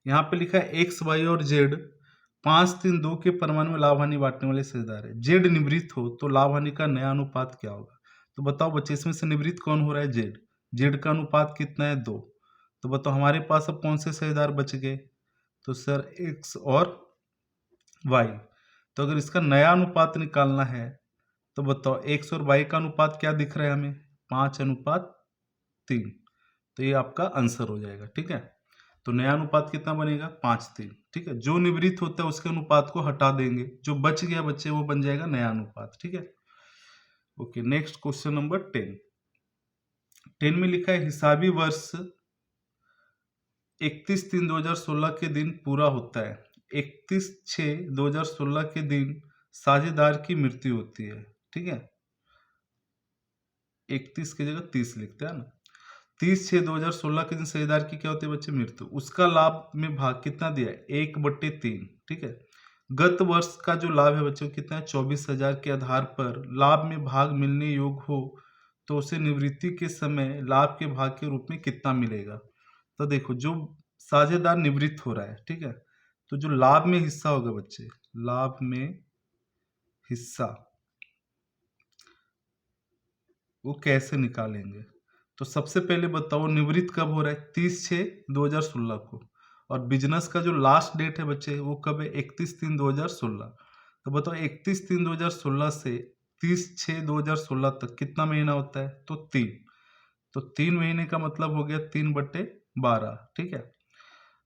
यहाँ पे लिखा है एक्स वाई और जेड 5, 3, 2 के परमाणु में लाभ हानि बांटने वाले साझेदार है। जेड निवृत्त हो तो लाभ हानि का नया अनुपात क्या होगा? तो बताओ बच्चे, इसमें से निवृत्त कौन हो रहा है? जेड। जेड का अनुपात कितना है? 2। तो बताओ हमारे पास अब कौन से साझेदार बच गए? तो सर एक्स और वाई। तो अगर इसका नया अनुपात निकालना है तो बताओ एक्स और वाई का अनुपात क्या दिख रहा है हमें? 5:3। तो ये आपका आंसर हो जाएगा। ठीक है, तो नया अनुपात कितना बनेगा? 5:3। ठीक है, जो निवृत्त होता है उसके अनुपात को हटा देंगे, जो बच गया बच्चे वो बन जाएगा नया अनुपात। ठीक है, ओके। Next question number 10। 10 में लिखा है हिसाबी वर्ष 31/3/2016 के दिन पूरा होता है। 31/6/2016 के दिन साझेदार की मृत्यु होती है। ठीक है, 31 की जगह 30 लिखते हैं ना। 30/6/2016 के दिन साझेदार की क्या होती है बच्चे? मृत्यु। उसका लाभ में भाग कितना दिया है? 1/3। ठीक है, गत वर्ष का जो लाभ है बच्चों कितना है? 24,000 के आधार पर लाभ में भाग मिलने योग्य हो तो उसे निवृत्ति के समय लाभ के भाग के रूप में कितना मिलेगा? तो देखो, जो साझेदार निवृत्त हो रहा है, ठीक है, तो जो लाभ में हिस्सा होगा बच्चे, लाभ में हिस्सा वो कैसे निकालेंगे? तो सबसे पहले बताओ निवृत्त कब हो रहा है? 30/6/2016 को। और बिजनेस का जो लास्ट डेट है बच्चे वो कब है? 31/3/2016। तो बताओ 31/3/2016 से 30/6/2016 तक कितना महीना होता है? तो 3। तो 3 महीने का मतलब हो गया 3/12। ठीक है,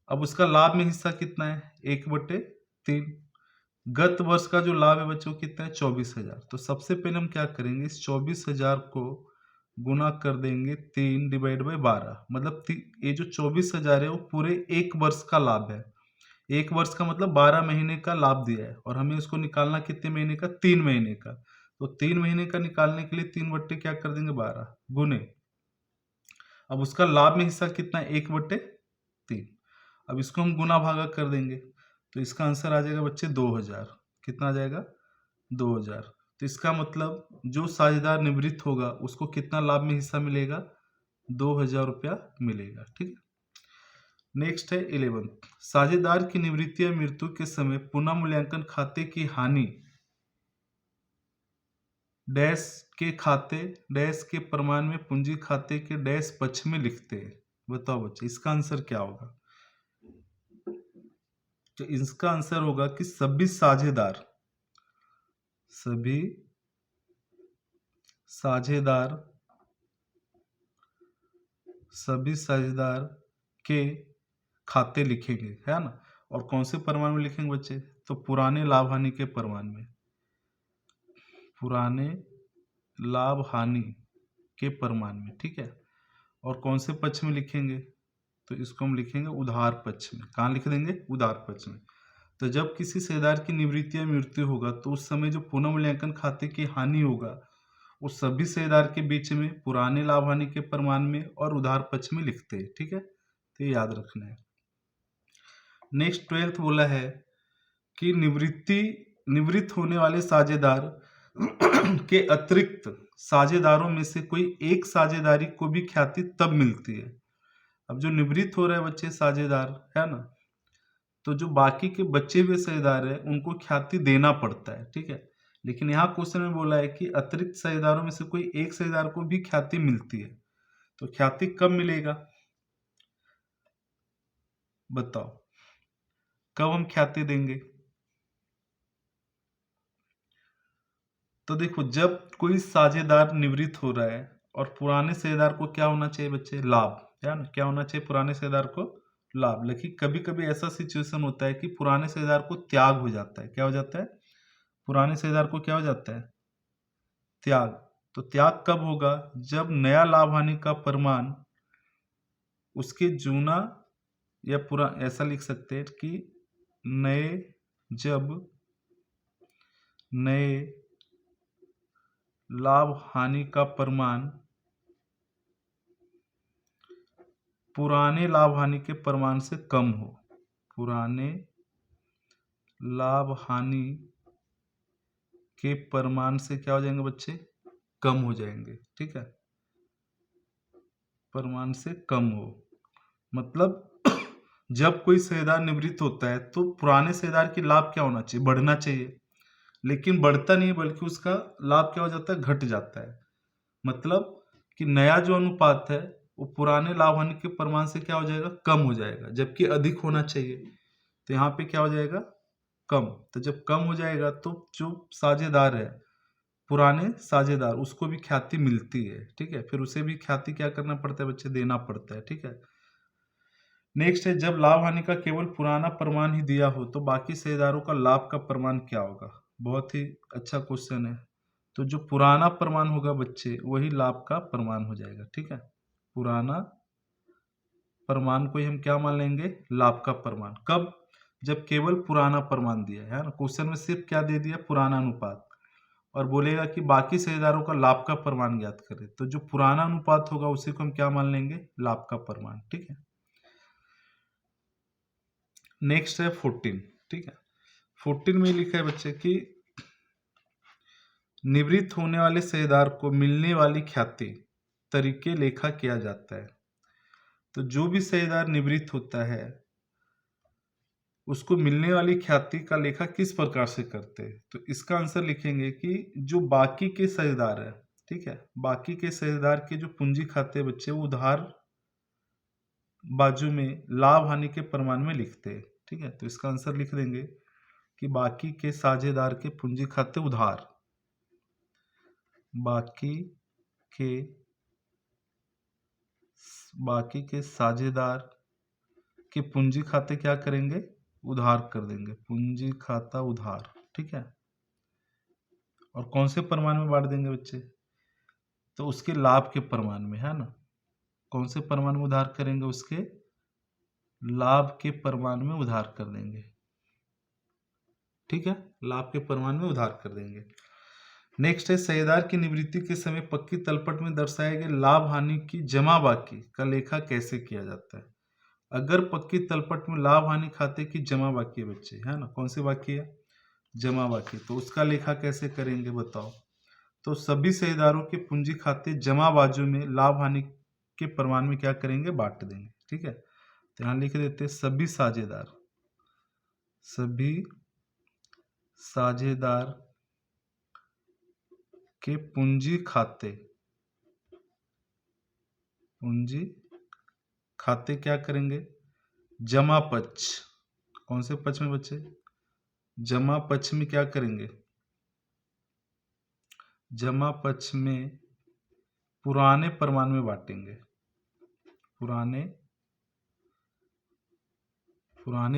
अब उसका लाभ में हिस्सा कितना है? 1/3। गत वर्ष का जो लाभ है बच्चों कितना है? 24,000। तो सबसे पहले हम क्या करेंगे? इस 24,000 को गुना कर देंगे 3/12। मतलब ये जो 24,000 है वो पूरे एक वर्ष का लाभ है। एक वर्ष का मतलब 12 महीने का लाभ दिया है, और हमें इसको निकालना कितने महीने का? 3 महीने का। तो 3 महीने का निकालने के लिए 3 बट्टे क्या कर देंगे? 12 गुने। अब उसका लाभ में हिस्सा कितना है? 1/3। अब इसको हम गुना भागा कर देंगे तो इसका आंसर आ जाएगा बच्चे 2,000। कितना आ जाएगा? 2,000। तो इसका मतलब जो साझेदार निवृत्त होगा उसको कितना लाभ में हिस्सा मिलेगा? 2,000 रुपया मिलेगा। ठीक है, नेक्स्ट है 11। साझेदार की निवृत्ति या मृत्यु के समय पुनः मूल्यांकन खाते की हानि डैश के खाते डैश के प्रमाण में पूंजी खाते के डैश पक्ष में लिखते हैं। बताओ बच्चे, इसका आंसर क्या होगा? तो इसका आंसर होगा कि सभी साझेदार के खाते लिखेंगे, है ना। और कौन से प्रमाण में लिखेंगे बच्चे? तो पुराने लाभ हानि के प्रमाण में, पुराने लाभ हानि के प्रमाण में। ठीक है, और कौन से पक्ष में लिखेंगे? तो इसको हम लिखेंगे उधार पक्ष में। कहाँ लिख देंगे? उधार पक्ष में। तो जब किसी साझेदार की निवृत्ति या मृत्यु होगा तो उस समय जो पुनः मूल्यांकन खाते की हानि होगा उस सभी साझेदार के बीच में पुराने लाभ हानि के प्रमाण में और उधार पक्ष में लिखते हैं। ठीक है, तो ये याद रखना है। नेक्स्ट 12th बोला है कि निवृत्त होने वाले साझेदार के अतिरिक्त साझेदारों में से कोई एक साझेदारी को भी ख्याति तब मिलती है। अब जो निवृत्त हो रहे हैं बच्चे साझेदार, है ना, तो जो बाकी के बचे हुए साझेदार है उनको ख्याति देना पड़ता है। ठीक है, लेकिन यहाँ क्वेश्चन में बोला है कि अतिरिक्त साझेदारों में से कोई एक साझेदार को भी ख्याति मिलती है, तो ख्याति कब मिलेगा बताओ, कब हम ख्याति देंगे? तो देखो, जब कोई साझेदार निवृत्त हो रहा है और पुराने साझेदार को क्या होना चाहिए बच्चे? लाभ, है ना? क्या होना चाहिए पुराने साझेदार को? लाभ। लेकिन कभी कभी ऐसा सिचुएशन होता है कि पुराने साझेदार को त्याग हो जाता है। क्या हो जाता है? पुराने साझेदार को क्या हो जाता है? त्याग। तो त्याग कब होगा? जब नया लाभ हानि का प्रमाण उसके जूना या पूरा, ऐसा लिख सकते हैं कि नए, जब नए लाभ हानि का प्रमाण पुराने लाभ हानि के प्रमाण से कम हो, पुराने लाभ हानि के प्रमाण से क्या हो जाएंगे बच्चे? कम हो जाएंगे। ठीक है, प्रमाण से कम हो मतलब जब कोई साझेदार निवृत्त होता है तो पुराने साझेदार की लाभ क्या होना चाहिए? बढ़ना चाहिए, लेकिन बढ़ता नहीं बल्कि उसका लाभ क्या हो जाता है? घट जाता है। मतलब कि नया जो अनुपात है वो पुराने लाभ हानि के प्रमाण से क्या हो जाएगा? कम हो जाएगा, जबकि अधिक होना चाहिए। तो यहाँ पे क्या हो जाएगा? कम। तो जब कम हो जाएगा तो जो साझेदार है, पुराने साझेदार, उसको भी ख्याति मिलती है। ठीक है, फिर उसे भी ख्याति क्या करना पड़ता है बच्चे? देना पड़ता है। ठीक है, नेक्स्ट है, जब लाभ हानि का केवल पुराना प्रमाण ही दिया हो तो बाकी साझेदारों का लाभ का प्रमाण क्या होगा? बहुत ही अच्छा क्वेश्चन है। तो जो पुराना प्रमाण होगा बच्चे, वही लाभ का प्रमाण हो जाएगा। ठीक है, पुराना प्रमाण को ही हम क्या मान लेंगे? लाभ का प्रमाण। कब? जब केवल पुराना प्रमाण दिया है ना। क्वेश्चन में सिर्फ क्या दे दिया? पुराना अनुपात, और बोलेगा कि बाकी साझेदारों का लाभ का प्रमाण ज्ञात करें। तो जो पुराना अनुपात होगा उसी को हम क्या मान लेंगे? लाभ का प्रमाण। ठीक है, नेक्स्ट है 14। ठीक है, 14 में लिखा है बच्चे कि निवृत्त होने वाले साझेदार को मिलने वाली ख्याति तरीके लेखा किया जाता है। तो जो भी साझेदार निवृत्त होता है उसको मिलने वाली ख्याति का लेखा किस प्रकार से करते हैं? तो इसका आंसर लिखेंगे कि जो बाकी के साझेदार है, ठीक है, बाकी के साझेदार के जो पूंजी खाते बच्चे, वो उधार बाजू में लाभ हानि के प्रमाण में लिखते हैं। ठीक है, तो इसका आंसर लिख देंगे कि बाकी के साझेदार के पूंजी खाते उधार, बाकी के साझेदार के पूंजी खाते क्या करेंगे? उधार कर देंगे, पूंजी खाता उधार। ठीक है, और कौन से प्रमाण में बांट देंगे बच्चे? तो उसके लाभ के प्रमाण में, है ना। कौन से प्रमाण में उधार करेंगे? उसके लाभ के प्रमाण में उधार कर देंगे। ठीक है, लाभ के प्रमाण में उधार कर देंगे। नेक्स्ट है, साझेदार की निवृत्ति के समय पक्की तलपट में दर्शाए गए लाभ हानि की जमा बाकी का लेखा कैसे किया जाता है? अगर पक्की तलपट में लाभ हानि खाते की जमा बाकी है बच्चे, है ना, कौन सी बाकी है? जमा बाकी। तो उसका लेखा कैसे करेंगे बताओ? तो सभी साझेदारों के पूंजी खाते जमा बाजू में लाभ हानि के प्रमाण में क्या करेंगे? बांट देंगे। ठीक है, तो यहाँ लिख देते हैं सभी साझेदार के पूंजी खाते क्या करेंगे? जमा पक्ष। कौन से पक्ष में बच्चे? जमा पक्ष में क्या करेंगे? जमा पक्ष में पुराने प्रमाण में बांटेंगे, पुराने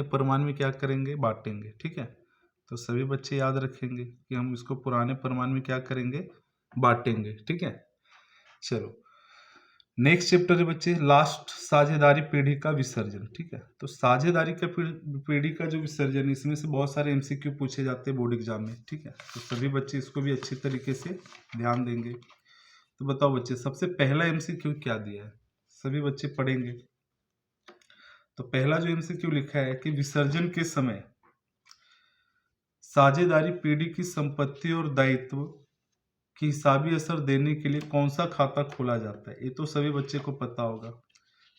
प्रमाण में क्या करेंगे? बांटेंगे। ठीक है, तो सभी बच्चे याद रखेंगे कि हम इसको पुराने प्रमाण में क्या करेंगे? बांटेंगे। ठीक है, चलो नेक्स्ट चैप्टर है बच्चे, लास्ट, साझेदारी पीढ़ी का विसर्जन। ठीक है, तो साझेदारी का पीढ़ी का जो विसर्जन, इसमें से बहुत सारे एमसीक्यू पूछे जाते हैं बोर्ड एग्जाम में। ठीक है, तो सभी बच्चे इसको भी अच्छी तरीके से ध्यान देंगे। तो बताओ बच्चे, सबसे पहला एमसीक्यू क्या दिया है? सभी बच्चे पढ़ेंगे। तो पहला जो एमसीक्यू लिखा है कि विसर्जन के समय साझेदारी पीढ़ी की संपत्ति और दायित्व की हिसाबी असर देने के लिए कौन सा खाता खोला जाता है? ये तो सभी बच्चे को पता होगा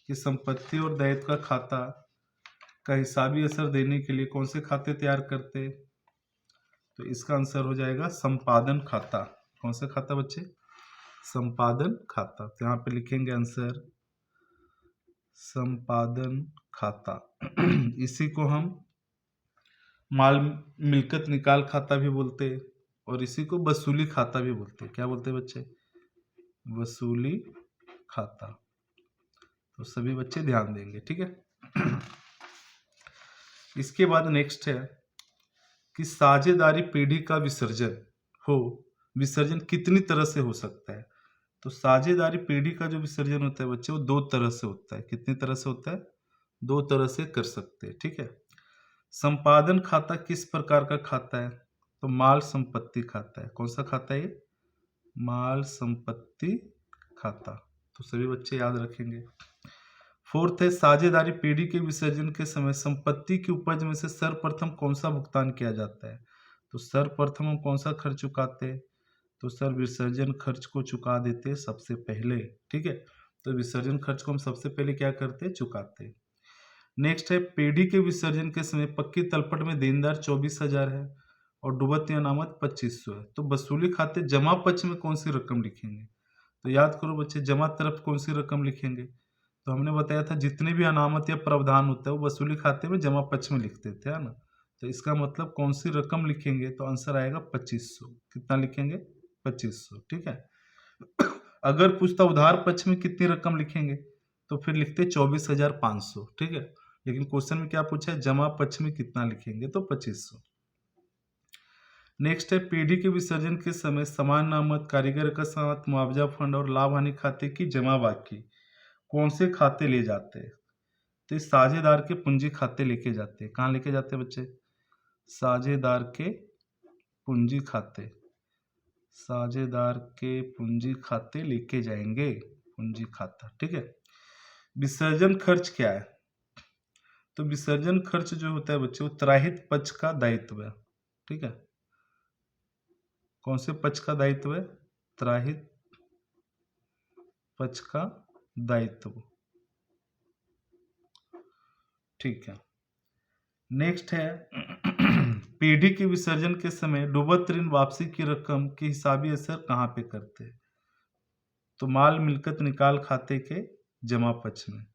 कि संपत्ति और दायित्व का खाता का हिसाबी असर देने के लिए कौन से खाते तैयार करते हैं? तो इसका आंसर हो जाएगा संपादन खाता। कौन सा खाता बच्चे? संपादन खाता। तो यहाँ पे लिखेंगे आंसर संपादन खाता। इसी को हम माल मिल्कत निकाल खाता भी बोलते हैं और इसी को वसूली खाता भी बोलते हैं। क्या बोलते हैं बच्चे? वसूली खाता। तो सभी बच्चे ध्यान देंगे, ठीक है। इसके बाद नेक्स्ट है कि साझेदारी पेढ़ी का विसर्जन कितनी तरह से हो सकता है? तो साझेदारी पेढ़ी का जो विसर्जन होता है बच्चे वो 2 तरह से होता है। कितनी तरह से होता है? 2 तरह से कर सकते हैं, ठीक है। संपादन खाता किस प्रकार का खाता है? तो माल संपत्ति खाता है। कौन सा खाता है ये? माल संपत्ति खाता। तो सभी बच्चे याद रखेंगे। फोर्थ है साझेदारी पेढ़ी के विसर्जन के समय संपत्ति की उपज में से सर्वप्रथम कौन सा भुगतान किया जाता है? तो सर्वप्रथम हम कौन सा खर्च चुकाते हैं? तो सर विसर्जन खर्च को चुका देते सबसे पहले, ठीक है। तो विसर्जन खर्च को हम सबसे पहले क्या करते हैं? चुकाते हैं। नेक्स्ट है पेढ़ी के विसर्जन के समय पक्की तलपट में देनदार 24,000 है और डूबत अनामत 2500 है। तो वसूली खाते जमा पक्ष में कौन सी रकम लिखेंगे? तो याद करो बच्चे, जमा तरफ कौन सी रकम लिखेंगे? तो हमने बताया था जितने भी अनामत या प्रावधान होता है वो वसूली खाते में जमा पक्ष में लिखते थे, है ना। तो इसका मतलब कौन सी रकम लिखेंगे? तो आंसर आएगा 2500। कितना लिखेंगे? 2500, ठीक है। अगर पूछता उधार पक्ष में कितनी रकम लिखेंगे तो फिर लिखते 24,500, ठीक है। लेकिन क्वेश्चन में क्या पूछा है? जमा पक्ष में कितना लिखेंगे? तो 2500। नेक्स्ट है पेढ़ी के विसर्जन के समय समान नामत कारीगर का साथ मुआवजा फंड और लाभ हानि खाते की जमा बाकी कौन से खाते ले जाते हैं? तो इस साझेदार के पूंजी खाते लेके जाते हैं। कहाँ लेके जाते हैं बच्चे? साझेदार के पूंजी खाते। साझेदार के पूंजी खाते लेके जाएंगे, पूंजी खाता, ठीक है। विसर्जन खर्च क्या है? तो विसर्जन खर्च जो होता है बच्चे वो त्राहित पक्ष का दायित्व है, ठीक है। कौन से पक्ष का दायित्व है? त्राहित पक्ष का दायित्व, ठीक है। नेक्स्ट है पेढ़ी के विसर्जन के समय डूबत ऋण वापसी की रकम के हिसाबी असर कहाँ पे करते हैं? तो माल मिल्कत निकाल खाते के जमा पक्ष में,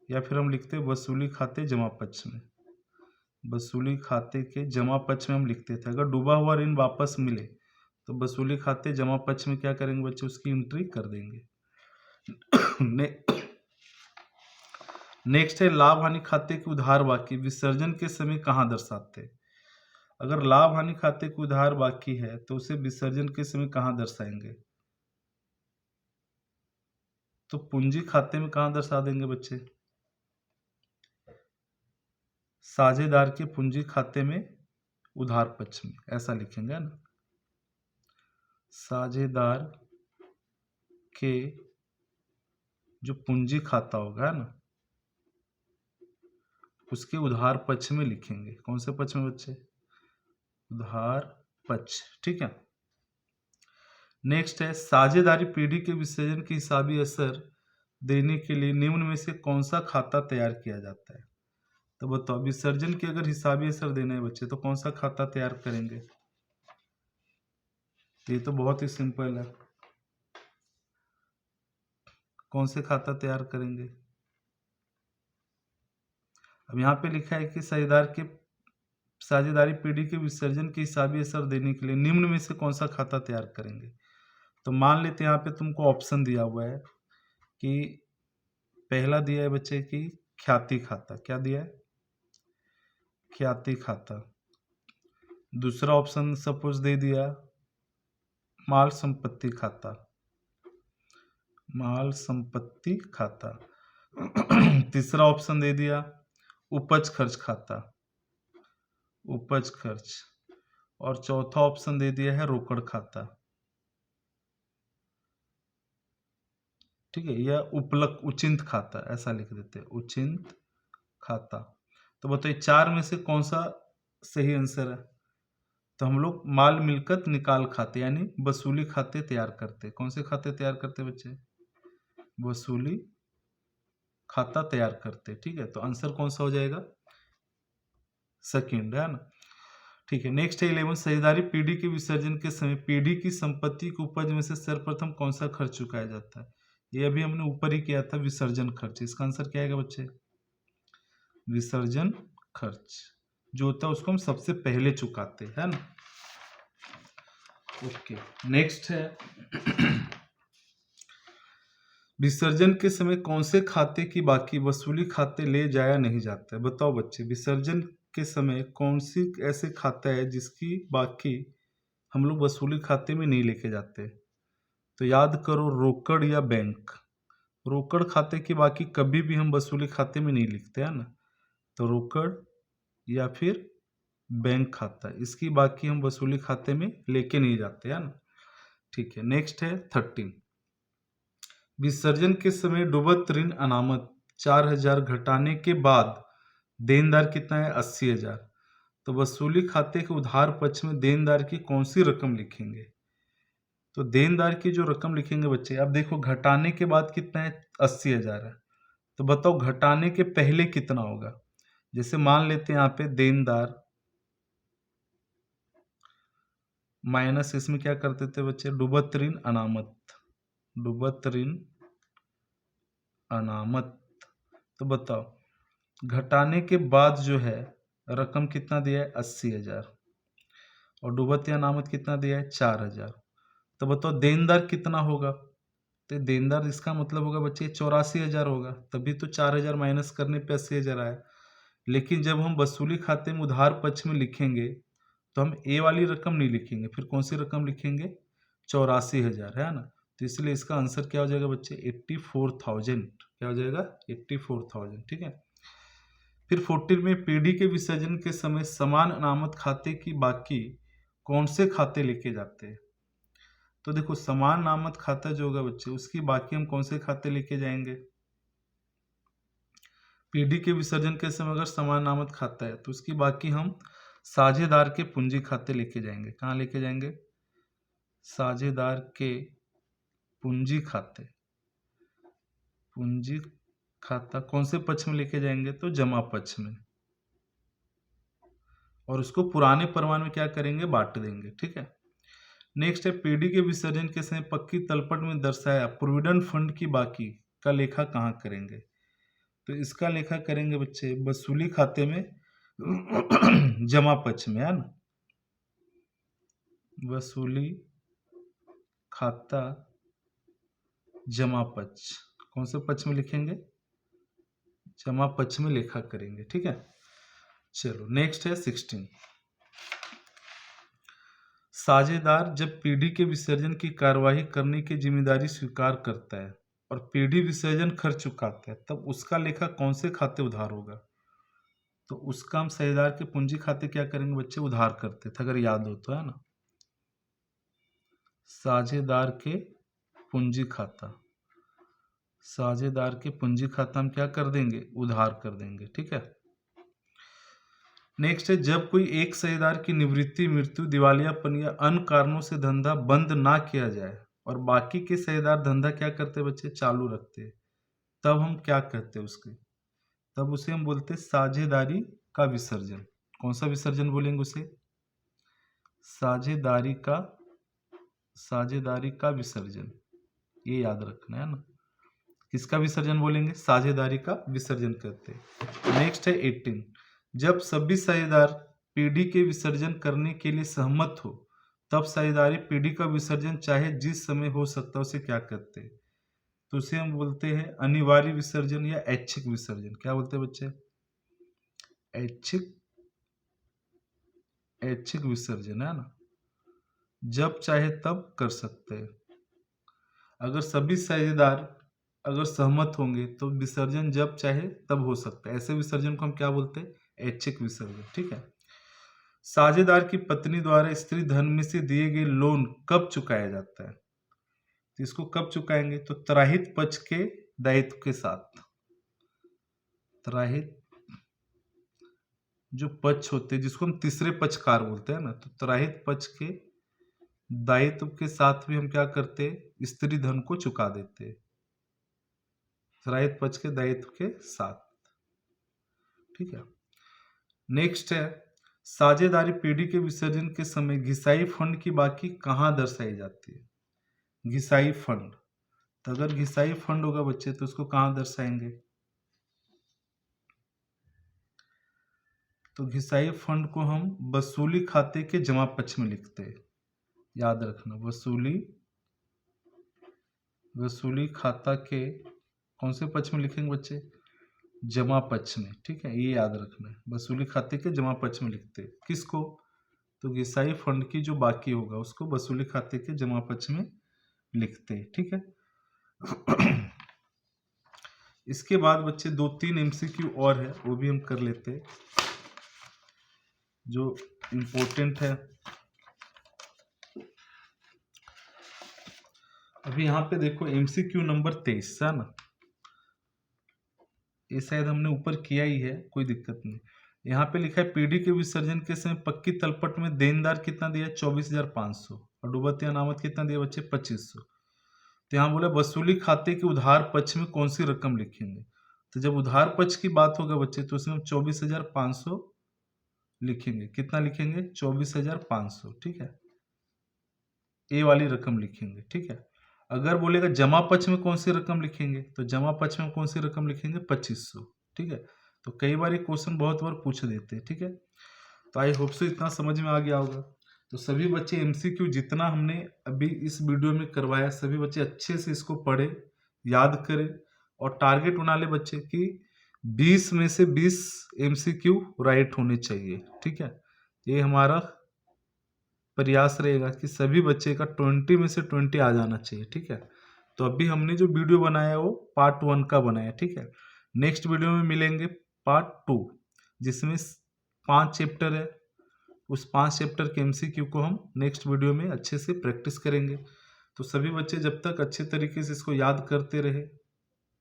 या फिर हम लिखते हैं वसूली खाते जमा पक्ष में। वसूली खाते के जमा पक्ष में हम लिखते थे। अगर डूबा हुआ ऋण वापस मिले तो वसूली खाते जमा पक्ष में क्या करेंगे बच्चे? उसकी एंट्री कर देंगे। नेक्स्ट है लाभ हानि खाते के उधार बाकी विसर्जन के समय कहाँ दर्शाते हैं? अगर लाभ हानि खाते के उधार बाकी है तो उसे विसर्जन के समय कहाँ दर्शाएंगे? तो पूंजी खाते में कहाँ दर्शा देंगे बच्चे? साझेदार के पूंजी खाते में उधार पक्ष में, ऐसा लिखेंगे ना। साझेदार के जो पूंजी खाता होगा ना उसके उधार पक्ष में लिखेंगे। कौन से पक्ष में बच्चे? उधार पक्ष, ठीक है। नेक्स्ट है साझेदारी पेढ़ी के विसर्जन के हिसाबी असर देने के लिए निम्न में से कौन सा खाता तैयार किया जाता है? तो बताओ विसर्जन के अगर हिसाबी असर देना है बच्चे तो कौन सा खाता तैयार करेंगे? ये तो बहुत ही सिंपल है। कौन से खाता तैयार करेंगे? अब यहाँ पे लिखा है कि साझेदारी पेढ़ी के विसर्जन के हिसाबी असर देने के लिए निम्न में से कौन सा खाता तैयार करेंगे? तो मान लेते हैं यहाँ पे तुमको ऑप्शन दिया हुआ है कि पहला दिया है बच्चे की ख्याति खाता। क्या दिया है? ख्याति खाता। दूसरा ऑप्शन सपोज दे दिया माल संपत्ति खाता, माल संपत्ति खाता। तीसरा ऑप्शन दे दिया उपज खर्च खाता, उपज खर्च। और चौथा ऑप्शन दे दिया है रोकड़ खाता, ठीक है। यह उचिंत खाता, ऐसा लिख देते हैं उचिंत खाता। तो बताइए चार में से कौन सा सही आंसर है? तो हम लोग माल मिल्कत निकाल खाते यानी वसूली खाते तैयार करते। कौन से खाते तैयार करते बच्चे? वसूली खाता तैयार करते, ठीक है। तो आंसर कौन सा हो जाएगा? सेकंड, है ना। ठीक है। नेक्स्ट है 11, साझेदारी पीढ़ी के विसर्जन के समय पीढ़ी की संपत्ति की उपज में से सर्वप्रथम कौन सा खर्च चुकाया जाता है? ये अभी हमने ऊपर ही किया था, विसर्जन खर्च। इसका आंसर क्या आएगा बच्चे? विसर्जन खर्च जो होता है उसको हम सबसे पहले चुकाते हैं ना। ओके, नेक्स्ट है विसर्जन के समय कौन से खाते की बाकी वसूली खाते ले जाया नहीं जाता है? बताओ बच्चे, विसर्जन के समय कौन सी ऐसे खाता है जिसकी बाकी हम लोग वसूली खाते में नहीं लेके जाते? तो याद करो, रोकड़ या बैंक। रोकड़ खाते की बाकी कभी भी हम वसूली खाते में नहीं लिखते हैं ना, तो रोकड़ या फिर बैंक खाता, इसकी बाकी हम वसूली खाते में लेके नहीं जाते है ना। ठीक है। नेक्स्ट है 13, विसर्जन के समय डूबत ऋण अनामत 4000 घटाने के बाद देनदार कितना है? 80,000। तो वसूली खाते के उधार पक्ष में देनदार की कौन सी रकम लिखेंगे? तो देनदार की जो रकम लिखेंगे बच्चे, अब देखो घटाने के बाद कितना है? 80,000 है। तो बताओ घटाने के पहले कितना होगा? जैसे मान लेते हैं यहाँ पे देनदार माइनस इसमें क्या करते थे बच्चे? डूबत ऋण अनामत, डूबत ऋण अनामत। तो बताओ घटाने के बाद जो है रकम कितना दिया है? 80,000, और डूबत या अनामत कितना दिया है? 4,000। तो बताओ देनदार कितना होगा? तो देनदार इसका मतलब होगा बच्चे 84,000 होगा, तभी तो 4,000 माइनस करने पे 80,000 आया। लेकिन जब हम वसूली खाते में उधार पक्ष में लिखेंगे तो हम ए वाली रकम नहीं लिखेंगे, फिर कौन सी रकम लिखेंगे? 84,000 है ना। तो इसलिए इसका आंसर क्या हो जाएगा बच्चे? 84,000। क्या हो जाएगा? 84,000। ठीक है। फिर 14 में पीढ़ी के विसर्जन के समय समान अनामत खाते की बाकी कौन से खाते लेके जाते हैं? तो देखो समान अनामत खाता जो होगा बच्चे, उसकी बाकी हम कौन से खाते लेके जाएंगे? पीढ़ी के विसर्जन के समय अगर समान अनामत खाता है तो उसकी बाकी हम साझेदार के पूंजी खाते लेके जाएंगे। कहाँ लेके जाएंगे? साझेदार के पूंजी खाते। पूंजी खाता कौन से पक्ष में लेके जाएंगे? तो जमा पक्ष में, और उसको पुराने परवान में क्या करेंगे? बांट देंगे। ठीक है। नेक्स्ट है पीढ़ी के विसर्जन के समय पक्की तलपट में दर्शाया प्रोविडेंट फंड की बाकी का लेखा कहाँ करेंगे? तो इसका लेखा करेंगे बच्चे वसूली खाते में जमा पक्ष में, है ना। वसूली खाता जमा पक्ष, कौन से पक्ष में लिखेंगे? जमा पक्ष में लेखा करेंगे। ठीक है। चलो नेक्स्ट है 16, साझेदार जब पीढ़ी के विसर्जन की कार्यवाही करने की जिम्मेदारी स्वीकार करता है और पीढ़ी विसर्जन खर्च चुकाता है, तब उसका लेखा कौन से खाते उधार होगा? तो उसका हम साझेदार के पूंजी खाते क्या करेंगे बच्चे? उधार करते थे, अगर याद हो तो, है ना। साझेदार के पूंजी खाता, साझेदार के पूंजी खाता हम क्या कर देंगे? उधार कर देंगे। ठीक है। नेक्स्ट है जब कोई एक साझेदार की निवृत्ति, मृत्यु, दिवालियापन या अन्य कारणों से धंधा बंद ना किया जाए और बाकी के साझेदार धंधा क्या करते बच्चे? चालू रखते, तब हम क्या कहते हैं उसके? तब उसे हम बोलते हैं साझेदारी का विसर्जन। कौन सा विसर्जन बोलेंगे उसे? साझेदारी का, साझेदारी का विसर्जन, ये याद रखना है ना। किसका विसर्जन बोलेंगे? साझेदारी का विसर्जन करते हैं। नेक्स्ट है 18, जब सभी साझेदार पीढ़ी के विसर्जन करने के लिए सहमत हो तब साझेदारी पीढ़ी का विसर्जन चाहे जिस समय हो सकता है उसे क्या कहते हैं? तो उसे हम बोलते हैं अनिवार्य विसर्जन या ऐच्छिक विसर्जन। क्या बोलते हैं बच्चे? ऐच्छिक, ऐच्छिक विसर्जन, है ना। जब चाहे तब कर सकते हैं। अगर सभी साझेदार अगर सहमत होंगे तो विसर्जन जब चाहे तब हो सकता है। ऐसे विसर्जन को हम क्या बोलते हैं? ऐच्छिक विसर्जन। ठीक है। साझेदार की पत्नी द्वारा स्त्री धन में से दिए गए लोन कब चुकाया जाता है? तो इसको कब चुकाएंगे? तो त्राहित पक्ष के दायित्व के साथ। त्राहित जो पक्ष होते हैं जिसको हम तीसरे पक्षकार बोलते हैं ना, तो त्राहित पक्ष के दायित्व के साथ भी हम क्या करते हैं? स्त्री धन को चुका देते हैं, त्राहित पक्ष के दायित्व के साथ। ठीक है। नेक्स्ट है साझेदारी पीढ़ी के विसर्जन के समय घिसाई फंड की बाकी कहाँ दर्शाई जाती है? घिसाई फंड, तो अगर घिसाई फंड होगा बच्चे तो उसको कहाँ दर्शाएंगे? तो घिसाई फंड को हम वसूली खाते के जमा पक्ष में लिखते हैं, याद रखना। वसूली खाता के कौन से पक्ष में लिखेंगे बच्चे? जमा पक्ष में, ठीक है, ये याद रखना है। वसूली खाते के जमा पक्ष में लिखते हैं किसको? तो घिसाई फंड की जो बाकी होगा उसको वसूली खाते के जमा पक्ष में लिखते हैं, ठीक है। इसके बाद बच्चे 2-3 MCQ और है, वो भी हम कर लेते हैं जो इम्पोर्टेंट है। अभी यहाँ पे देखो MCQ नंबर 23 है ना, ये शायद हमने ऊपर किया ही है, कोई दिक्कत नहीं। यहाँ पे लिखा है पीढ़ी के विसर्जन के समय पक्की तलपट में देनदार कितना दिया? 24,500, और डूबती अनामत कितना दिया बच्चे? 2500। तो यहाँ बोला वसूली खाते के उधार पक्ष में कौन सी रकम लिखेंगे? तो जब उधार पक्ष की बात होगा बच्चे तो उसमें हम 24,500 लिखेंगे। कितना लिखेंगे? 24,500, ठीक है, ए वाली रकम लिखेंगे, ठीक है। अगर बोलेगा जमा पक्ष में कौन सी रकम लिखेंगे, तो जमा पक्ष में कौन सी रकम लिखेंगे? 2500, ठीक है। तो कई बार ये क्वेश्चन बहुत बार पूछ देते हैं, ठीक है। तो आई होप सो इतना समझ में आ गया होगा। तो सभी बच्चे MCQ जितना हमने अभी इस वीडियो में करवाया, सभी बच्चे अच्छे से इसको पढ़े, याद करें, और टारगेट बना ले बच्चे कि 20 में से 20 MCQ राइट होने चाहिए, ठीक है। ये हमारा प्रयास रहेगा कि सभी बच्चे का 20 में से 20 आ जाना चाहिए, ठीक है। तो अभी हमने जो वीडियो बनाया वो पार्ट 1 का बनाया, ठीक है। नेक्स्ट वीडियो में मिलेंगे पार्ट 2, जिसमें 5 चैप्टर है। उस 5 चैप्टर के MCQ को हम नेक्स्ट वीडियो में अच्छे से प्रैक्टिस करेंगे। तो सभी बच्चे जब तक अच्छे तरीके से इसको याद करते रहे,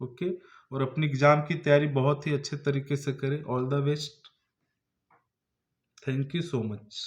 ओके, और अपनी एग्जाम की तैयारी बहुत ही अच्छे तरीके से करें। All the best, thank you so much.